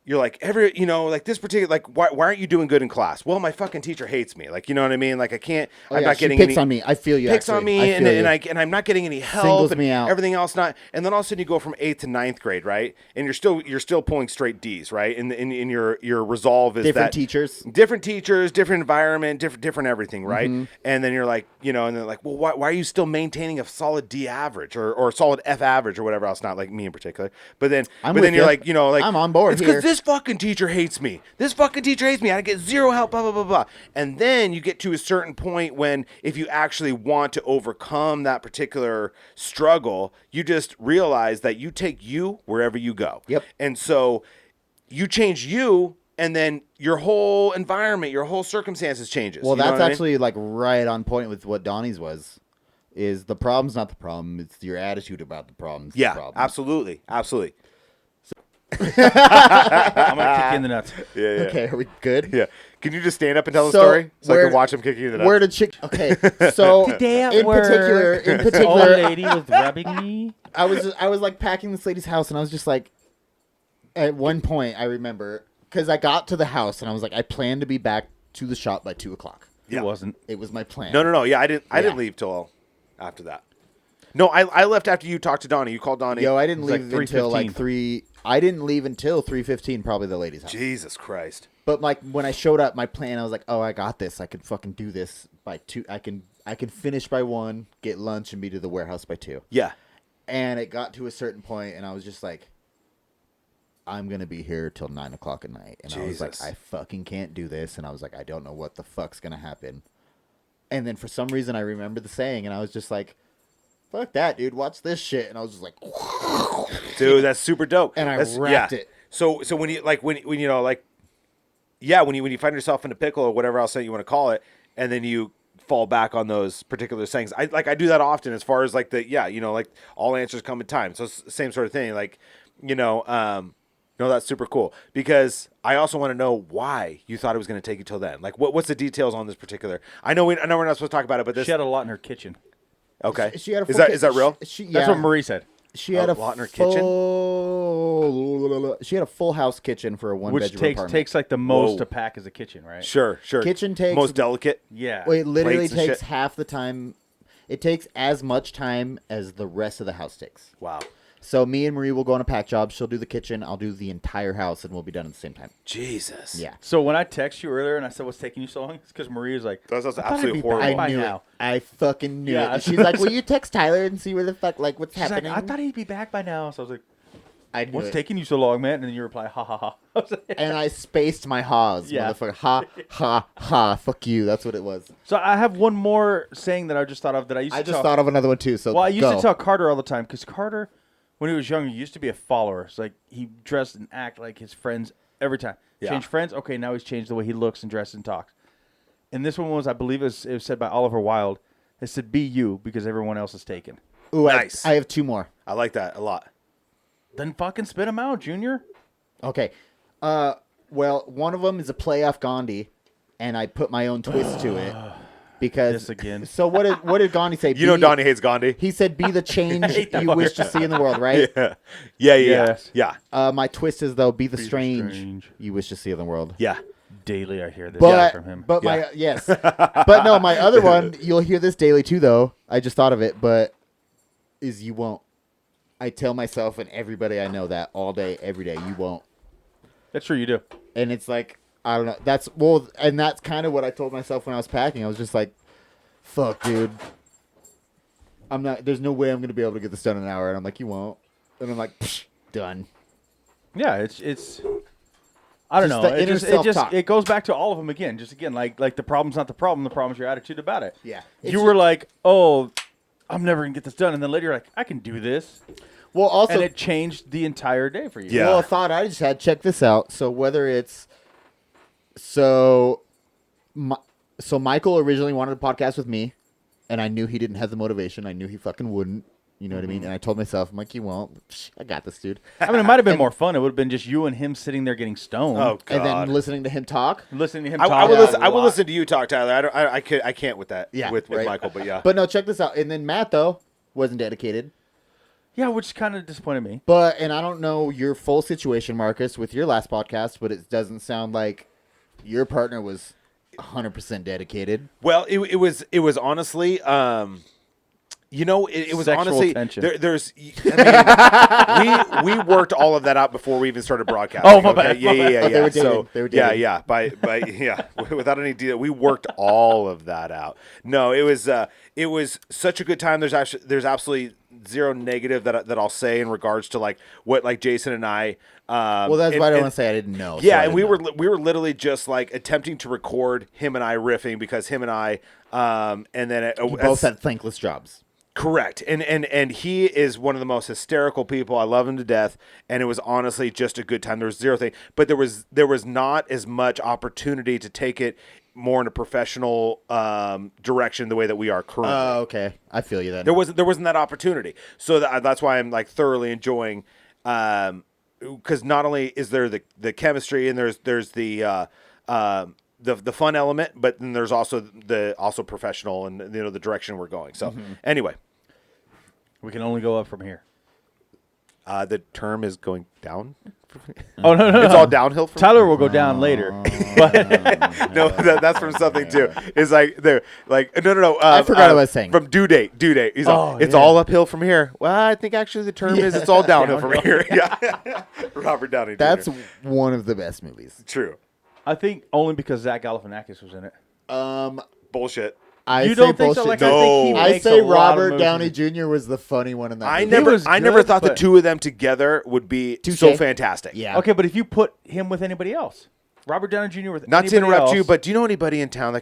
You're like like this particular like why aren't you doing good in class? Well, my fucking teacher hates me. Like you know what I mean? Like I can't. I'm not getting picks any. on me. I feel you. Picks actually. on me, I feel you. and I'm not getting any help. Singles and me out. Everything else not. And then all of a sudden you go from 8th to 9th grade, right? And you're still pulling straight D's, right? And in your resolve is different that teachers, different environment, different everything, right? Mm-hmm. And then you're like, and they're like, well, why are you still maintaining a solid D average or a solid F average or whatever else? Not like me in particular, but then you're you. like, like I'm on board It's here. because this fucking teacher hates me. This fucking teacher hates me. I get zero help, blah, blah, blah, blah. And then you get to a certain point when if you actually want to overcome that particular struggle, you just realize that you take you wherever you go. Yep. And so you change you, and then your whole environment, your whole circumstances changes. Well, You know that's what I mean? actually like right on point with what Donnie's was. Is the problem's not the problem; it's your attitude about the problem's the Yeah, problem. absolutely. I'm gonna kick you in the nuts. Yeah. Okay, are we good? Yeah. Can you just stand up and tell the So, story so I where- can watch him kicking you in the nuts? Where did chick? Okay, so Today at in work, particular, old lady was rubbing me. I was like packing this lady's house, and I was just like, at one point I remember because I got to the house and I was like, I plan to be back to the shop by 2:00. Yeah. It wasn't. It was my plan. No. Yeah, I didn't Yeah. leave till after that. No, I left after you talked to Donnie. You called Donnie. Yo, I didn't It was leave like until like 3:15. 3. I didn't leave until 3:15, probably the lady's house. Jesus Christ. But like when I showed up, my plan, I was like, oh, I got this. I can fucking do this by 2. I can finish by 1, get lunch, and be to the warehouse by 2. Yeah. And it got to a certain point, and I was just like, I'm gonna be here till 9:00 at night. And I was like, Jesus. I fucking can't do this. And I was like, I don't know what the fuck's gonna happen. And then for some reason, I remembered the saying, and I was just like, fuck that, dude. Watch this shit. And I was just like, Dude, that's super dope. And I That's- wrapped it. So when you like when you know like yeah, when you find yourself in a pickle or whatever else that you want to call it, and then you fall back on those particular sayings. I do that often as far as like like all answers come in time. So it's the same sort of thing. Like, no, that's super cool because I also want to know why you thought it was going to take you till then. Like, what's the details on this particular? I know we're not supposed to talk about it, but this. She had a lot in her kitchen. Okay, she had a is full that real? She, yeah. That's what Marie said. She had a lot in her kitchen? She had a full house kitchen for a Which one-bedroom apartment. takes like the most Whoa. to pack as a kitchen, right? Sure. Kitchen takes most delicate. Yeah. Well, it literally plates and takes shit. half the time. It takes as much time as the rest of the house takes. Wow, So me and Marie will go on a pack job. She'll do the kitchen. I'll do the entire house, and we'll be done at the same time. Jesus. Yeah. So when I text you earlier and I said, "What's taking you so long?" It's because Marie was like, That's "I thought I'd absolutely be back horrible. by I knew now." it. I fucking knew Yeah. it. And she's like, "Will you text Tyler and see where the fuck, like, what's She's like, happening?" "I thought he'd be back by now." So I was like, I knew "What's it. taking you so long, man?" And then you reply, "Ha ha ha." I was like, And I spaced my ha's, Yeah. motherfucker. Ha, ha, ha. Fuck you. That's what it was. So I have one more saying that I just thought of that I used to I just tell. thought of another one, too, so Well, I used go. to tell Carter all the time because Carter, when he was younger, used to be a follower. It's like he dressed and act like his friends every time. Yeah. Change friends. Okay, now he's changed the way he looks and dresses and talks. And this one was, I believe, it was said by Oliver Wilde. It said, "Be you," because everyone else is taken. Ooh, Nice. I have 2 more. I like that a lot. Then fucking spit them out, Junior. Okay. Well, one of them is a play off Gandhi, and I put my own twist to it because. This again. So what did Gandhi say? You know, Donnie hates Gandhi. He said, "Be the change hate that you wish to see in the world." Right. Yeah. Yes. My twist is though, "Be the strange strange. you wish to see in the world." Yeah. Daily, I hear this But from him. but Yeah. my yes, but no, my other one you'll hear this daily too though. I just thought of it, but is you won't. I tell myself and everybody I know that all day, every day. You won't. That's true, you do. And it's like, I don't know. And that's kind of what I told myself when I was packing. I was just like, fuck, dude. There's no way I'm going to be able to get this done in an hour. And I'm like, you won't. And I'm like, psh, done. Yeah, it's. I don't Just know. the inner self-talk. It goes back to all of them again. Just again, like the problem's not the problem. The problem's your attitude about it. Yeah. You were like, oh, I'm never gonna get this done, and then later you're like, I can do this, Well, also, and it changed the entire day for you. Yeah. well, a thought I just had. Check this out. So whether it's so Michael originally wanted a podcast with me, and I knew he didn't have the motivation. I knew he fucking wouldn't. You know what I mean? And I told myself, I'm like, you won't. Psh, I got this, dude. I mean, it might have been more fun. It would have been just you and him sitting there getting stoned. Oh God. And then listening to him talk. Listening to him I talk. would a listen. I would lot. listen to you talk, Tyler. I can't with that. Yeah, with right. Michael, but yeah. But no, check this out. And then Matt though wasn't dedicated. Yeah, which kind of disappointed me. And I don't know your full situation, Marcus, with your last podcast, but it doesn't sound like your partner was 100% dedicated. Well, it was honestly, it was Sexual honestly tension. there's. I mean, we worked all of that out before we even started broadcasting. Oh, my bad, my bad. Yeah. They were dating. So They were dating. yeah. By without any deal, we worked all of that out. No, it was such a good time. There's absolutely zero negative that I'll say in regards to like what like Jason and I. Well, that's why I don't want to say I didn't know. Yeah, so and we were literally just like attempting to record him and I riffing because him and I, and then you both had thankless jobs. correct, and he is one of the most hysterical people. I love him to death, and it was honestly just a good time. There was zero thing, but there was not as much opportunity to take it more in a professional direction the way that we are currently. Oh, okay. I feel you then. There wasn't that opportunity, so that's why I'm like thoroughly enjoying. Because not only is there the chemistry and there's the fun element, but then there's also professional and the direction we're going. So anyway, We can only go up from here. the term is going down. Oh no! It's all downhill from Tyler will go down later. But no, that's from something too. It's like they're like no. I forgot what I was saying. From due date. He's it's all uphill from here. Well, I think actually the term is it's all downhill from here. Yeah, Robert Downey. Jr. That's one of the best movies. true. I think only because Zach Galifianakis was in it. Bullshit. I You say don't think so? bullshit. Like, I think he No. I makes say a lot of Robert Downey movies. Jr. was the funny one in that I movie. was never good, thought the but- two of them together would be Touché. so fantastic. Yeah. Okay, but if you put him with anybody else, Robert Downey Jr. with Not to anybody interrupt else, you, but do you know anybody in town that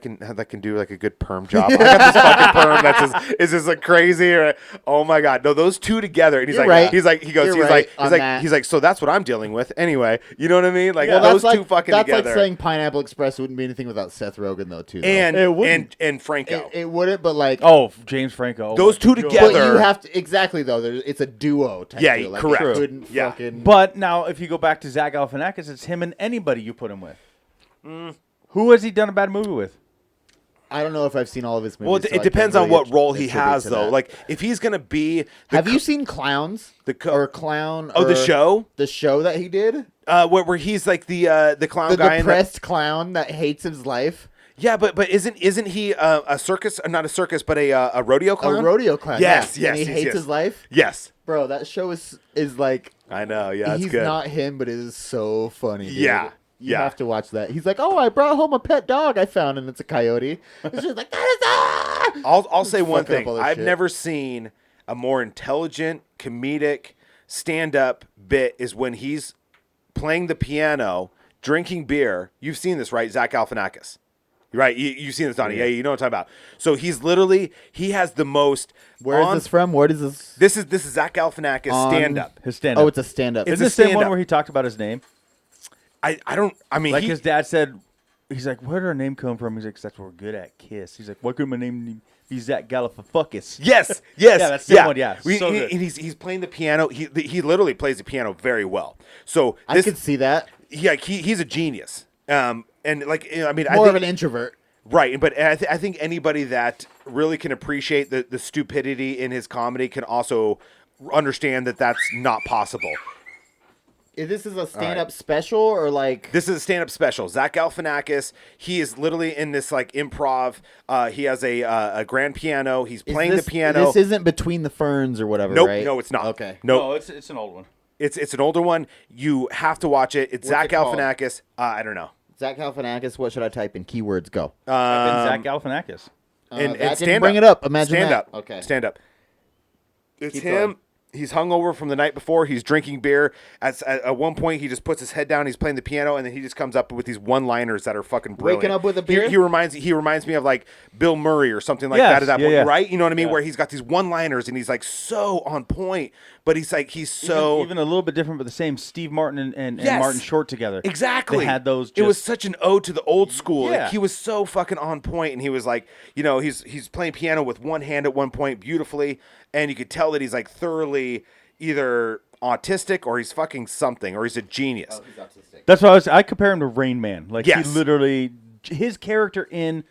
can do like a good perm job? I got this fucking perm that's just like crazy. Or, oh my god, no, those two together. And he's You're like, right. he goes, You're he's right like, on that. he's like, so that's what I'm dealing with anyway. You know what I mean? Like Well, those that's two fucking that's together. like saying Pineapple Express wouldn't be anything without Seth Rogen, though, too. Though. and It wouldn't. and Franco. It wouldn't, but like James Franco. Oh Those my two God. together. But you have to exactly though. It's a duo. Type Yeah, deal. Like, correct. It couldn't Yeah. fucking. But now, if you go back to Zach Galifianakis, it's him and anybody you put him with. Who has he done a bad movie with? I don't know if I've seen all of his movies. Well, so I it can't depends on really what role he attribute has, to though. that. Like if he's gonna be, have you seen Clowns? or Clown? the or show? The show that he did. Where he's like the clown The guy? depressed clown that hates his life. Yeah, but isn't he a circus? Not a circus, but a rodeo clown. A rodeo clown. Yes, yeah. yes, And he yes, hates yes. his life. Yes, Bro, that show is like I know. Yeah, it's he's good. not him, but it is so funny. Dude. Yeah, You yeah. have to watch that. He's like, "Oh, I brought home a pet dog I found, and it's a coyote." It's just like that is I'll say one fucking up thing. all this I've shit. never seen a more intelligent comedic stand-up bit is when he's playing the piano, drinking beer. You've seen this, right? Zach Galifianakis. Right? You've seen this, Donny. Yeah, you know what I'm talking about. So he has the most. Where is this from? What is this? This is Zach Galifianakis On- stand-up. His stand-up. Oh, it's a stand-up. It's Isn't a the same one stand-up. where he talked about his name? I mean, Like his dad said, he's like, where did our name come from? He's like, that's what we're good at, Kiss. He's like, why could my name be Zach Galifianakis? Yes. Yeah, that's the one, yeah. We- So he- good. and he's playing the piano. He literally plays the piano very well. So I could see that. yeah, he's a genius. And like I mean, I More think, of an introvert. right, but I think anybody that really can appreciate the stupidity in his comedy can also understand that that's not possible. This is a stand-up special, or like This is a stand-up special. Zach Galifianakis, he is literally in this like improv. He has a grand piano. He's playing this, the piano. This isn't Between the Ferns or whatever, Nope, right? no, it's not. Okay. Nope. No, it's an old one. It's an older one. You have to watch it. It's What's Zach it called? Galifianakis. I don't know. Zach Galifianakis. What should I type in? Keywords. Go. Zach Galifianakis. And that didn't stand bring up. it up. Imagine stand that. up. Okay. Stand up. It's Keep him. going. He's hungover from the night before. He's drinking beer. At one point, he just puts his head down. He's playing the piano, and then he just comes up with these one-liners that are fucking brilliant. Waking up with a beer? He reminds me of like Bill Murray or something like that at that point, right? You know what I mean? Where he's got these one-liners, and he's like so on point, but he's so even a little bit different, but the same. Steve Martin and Yes. Martin Short together. Exactly. They had those. It was such an ode to the old school. Yeah. Like, he was so fucking on point, and he was like, he's playing piano with one hand at one point beautifully, and you could tell that he's like thoroughly either autistic or he's fucking something, or he's a genius. He's autistic. That's what I compare him to Rain Man. Like Yes. he literally, his character in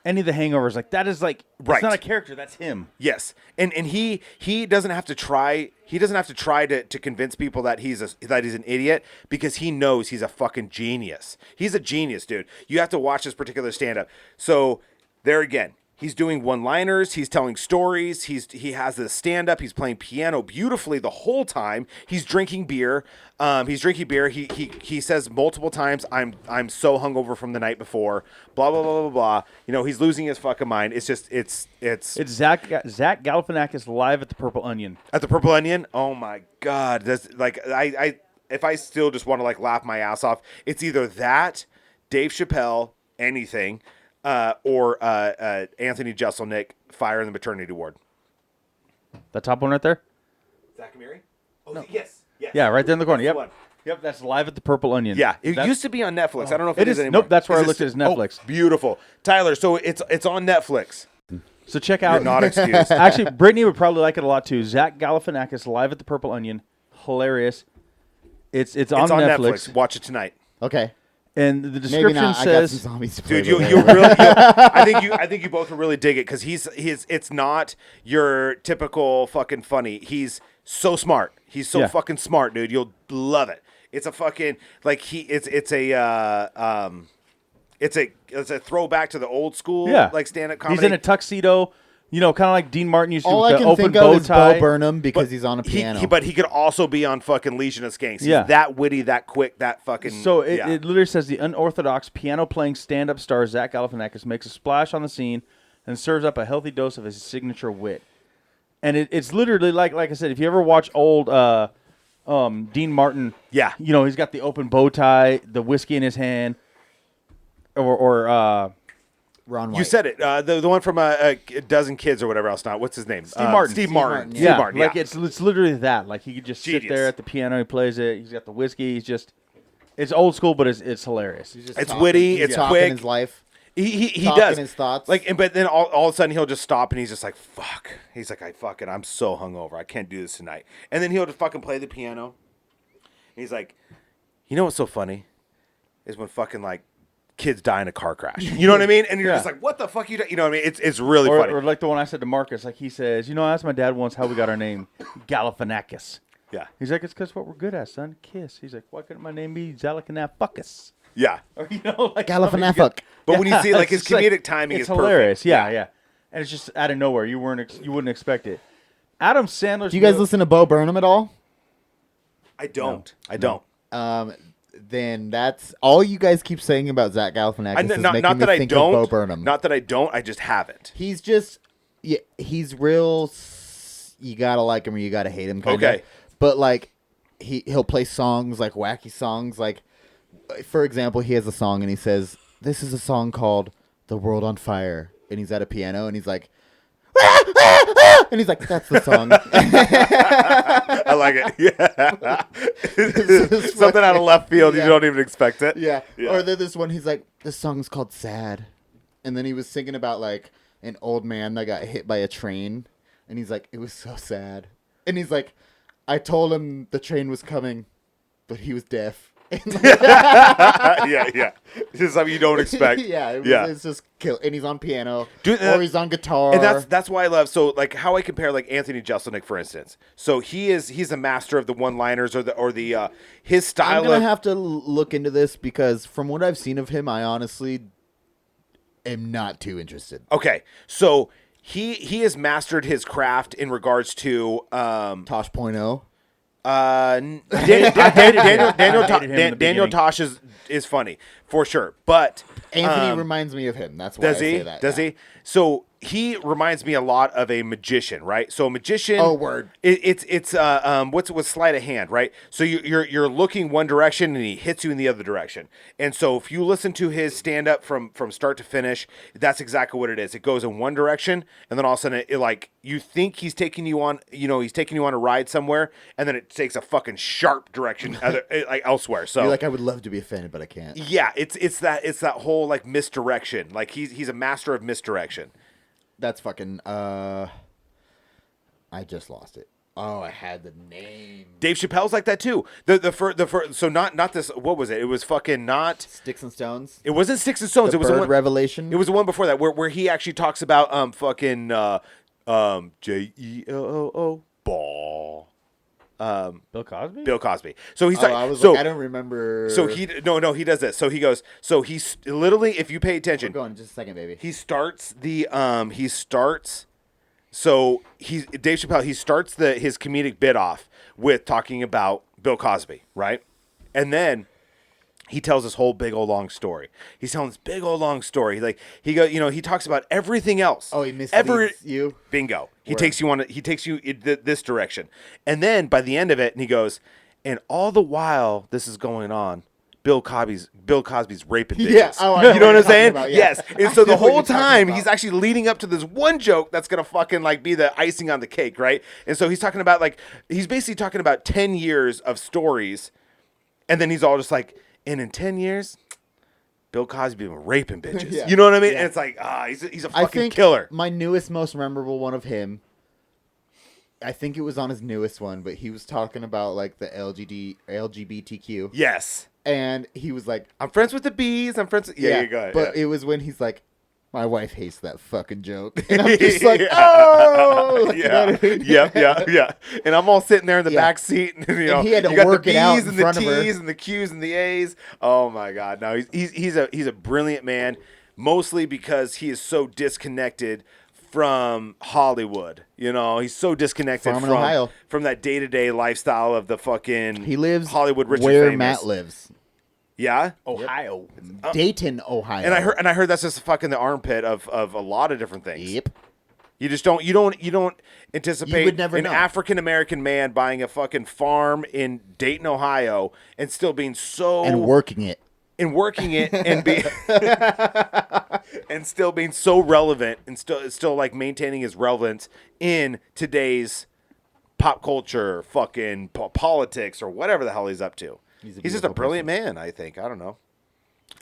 any of the Hangovers, like that is like Right. It's not a character. That's him. Yes, and he doesn't have to try. He doesn't have to try to convince people that he's an idiot, because he knows he's a fucking genius. He's a genius, dude. You have to watch this particular stand-up. So there again, he's doing one-liners. He's telling stories. He has this stand-up. He's playing piano beautifully the whole time. He's drinking beer. He says multiple times, "I'm so hungover from the night before." Blah blah blah blah blah. He's losing his fucking mind. It's just it's Zach Galifianakis live at the Purple Onion. at the Purple Onion. Oh my god! That's like I if I still just want to like laugh my ass off, it's either that, Dave Chappelle, anything. Or Anthony Jeselnik, Fire in the Maternity Ward. The top one right there. Zach Amiri? Oh, no. Yes. Yeah, right there in the corner. That's Yep. the one. Yep, that's live at the Purple Onion. Yeah, it That's- used to be on Netflix. I don't know if It it is- is anymore. nope, that's where I Is looked this- at his Netflix. Oh, beautiful. Tyler, so it's on Netflix. So check You're out. not excused. Actually, Brittany would probably like it a lot too. Zach Galifianakis live at the Purple Onion, hilarious. It's on It's on Netflix. Watch it tonight. Okay. And the Maybe description not. I got some says, zombies to play Dude, with. I think you both will really dig it, because it's not your typical fucking funny. He's so smart. He's so Yeah. fucking smart, dude. You'll love it. It's a fucking like it's a throwback to the old school like stand-up comedy. he's in a tuxedo, kind of like Dean Martin used to All with I the can open think bow of is tie. Bo Burnham because he's on a piano. But he could also be on fucking Legion of Skanks. He's Yeah. that witty, that quick, that fucking. So it yeah. literally says the unorthodox piano-playing stand-up star Zach Galifianakis makes a splash on the scene and serves up a healthy dose of his signature wit. And it's literally like I said, if you ever watch old Dean Martin, Yeah. he's got the open bow tie, the whiskey in his hand, or Ron White. You said it. The one from a Dozen Kids or whatever else. Not what's his name? Steve Martin. Steve Steve Martin. Martin, Steve yeah, Martin. like Yeah. it's literally that. Like he could just sit Genius. there at the piano, he plays it. He's got the whiskey. It's old school, but it's hilarious. He's just It's talking- witty, he's it's talking quick. his life. He Talking does his thoughts. but then all of a sudden he'll just stop and he's just like, fuck. He's like, I'm so hungover. I can't do this tonight. And then he'll just fucking play the piano. He's like, you know what's so funny is when fucking like kids die in a car crash. You know what I mean? And you're Yeah. just like, what the fuck you do? You know what I mean? It's really Or, funny. or like the one I said to Marcus, like he says, I asked my dad once how we got our name, Galifianakis. Yeah. He's like, it's because what we're good at, son. Kiss. He's like, why couldn't my name be Zalikanaffuckus? Yeah. Or like Galifianakis. But when you see like his It's just comedic timing it's is hilarious. perfect. Yeah. And it's just out of nowhere. You wouldn't expect it. Adam Sandler's. Do you guys movie- listen to Bo Burnham at all? I don't. I don't. Then that's all you guys keep saying about Zach Galifianakis is Not making that me I think don't. of Bo Burnham. Not that I don't. I just haven't. He's just, yeah, he's real. You gotta like him or you gotta hate him. Kinda. Okay. But like, he'll play songs like wacky songs. Like, for example, he has a song and he says, "This is a song called The World on Fire," and he's at a piano and he's like, and he's like, "That's the song." I like it. Yeah. Something out of left field. Yeah. You don't even expect it. Yeah. Yeah. Or then this one, he's like, "This song's called Sad," and then he was singing about like an old man that got hit by a train, and he's like, "It was so sad," and he's like, "I told him the train was coming, but he was deaf." Yeah. This is something you don't expect. yeah, it's just kill. And he's on piano, Dude, or he's on guitar, And that's why I love like how I compare like Anthony Jeselnik, for instance. So he's a master of the one-liners or the his style. I'm gonna of, have to look into this because from what I've seen of him, I honestly am not too interested. Okay, so he has mastered his craft in regards to Tosh.0. Daniel Tosh is funny for sure, but Anthony reminds me of him. That's why does I say he? that. Does yeah. he? So he reminds me a lot of a magician, right? So a magician. Oh, word. It's what's sleight of hand, right? So you're looking one direction and he hits you in the other direction. And so if you listen to his stand up from start to finish, that's exactly what it is. It goes in one direction, and then all of a sudden it like you think he's taking you on, he's taking you on a ride somewhere, and then it takes a fucking sharp direction like elsewhere. So You're like, I would love to be offended, but I can't. yeah, it's that whole like misdirection. Like he's a master of misdirection. That's fucking. I just lost it. Oh, I had the name. Dave Chappelle's like that too. The first, so not this. What was it? It was fucking not Sticks and Stones. It wasn't Sticks and Stones. The It was Bird the one. Revelation. It was the one before that where he actually talks about JELOO ball. Bill Cosby. Bill Cosby. So he's I was like, I don't remember. So he does this. So he goes. So he's literally, if you pay attention, We're going just a second, baby. he starts the So Dave Chappelle. He starts his comedic bit off with talking about Bill Cosby, right? And then he tells this whole big old long story. He's telling this big old long story. Like he talks about everything else. Oh, he misleads you. Bingo. He Word. takes you in this direction, and then by the end of it, and he goes, and all the while this is going on, Bill Cosby's raping bitches. Yeah. Oh, I know you know what I'm what you're saying? talking about, yeah. Yes. And so I the know what whole you're talking time about. he's actually leading up to this one joke that's gonna fucking like be the icing on the cake, right? And so he's talking about he's basically talking about 10 years of stories, and then he's all just like, and in 10 years, Bill Cosby been raping bitches. Yeah. You know what I mean? Yeah. And it's like, he's a I fucking think killer. my newest, most memorable one of him. I think it was on his newest one, but he was talking about like the LGBTQ, Yes. and he was like, I'm friends with the bees. I'm friends with... Yeah, you go ahead. But yeah. it was when he's like, my wife hates that fucking joke, and I'm just like, Yeah. oh, like, you know Yeah. what I mean? Yeah. And I'm all sitting there in the Yeah. back seat, and he had to you got work the it out B's in and the front of her. T's and the Q's and the A's. Oh my God! No, he's a brilliant man, mostly because he is so disconnected from Hollywood. He's so disconnected From Ohio. from that day-to-day lifestyle of the fucking He lives Hollywood rich where and famous. Matt lives, Yeah. Ohio. Dayton, Ohio. And I heard that's just fucking the armpit of a lot of different things. Yep. You just don't anticipate You would never an know. African American man buying a fucking farm in Dayton, Ohio, and still being so And working it. and be and still being so relevant and still like maintaining his relevance in today's pop culture, fucking politics or whatever the hell he's up to. He's just a beautiful brilliant man, I think. I don't know.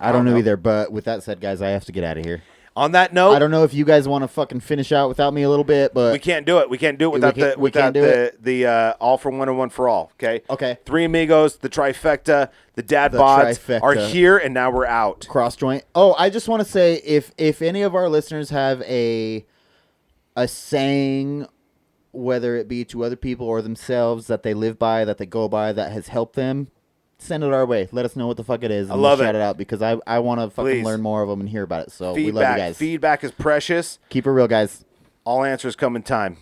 I don't know either, but with that said, guys, I have to get out of here. On that note, I don't know if you guys want to fucking finish out without me a little bit, but we can't do it. We can't do it without we can't do the all for one and one for all. Okay. Okay. Three amigos, the trifecta, the dad The bods trifecta. are here, and now we're out. cross joint. Oh, I just want to say if any of our listeners have a saying, whether it be to other people or themselves, that they live by, that they go by, that has helped them, send it our way. Let us know what the fuck it is. And love we'll it. shout it out because I want to fucking Please. learn more of them and hear about it. So we love you guys. Feedback is precious. Keep it real, guys. All answers come in time.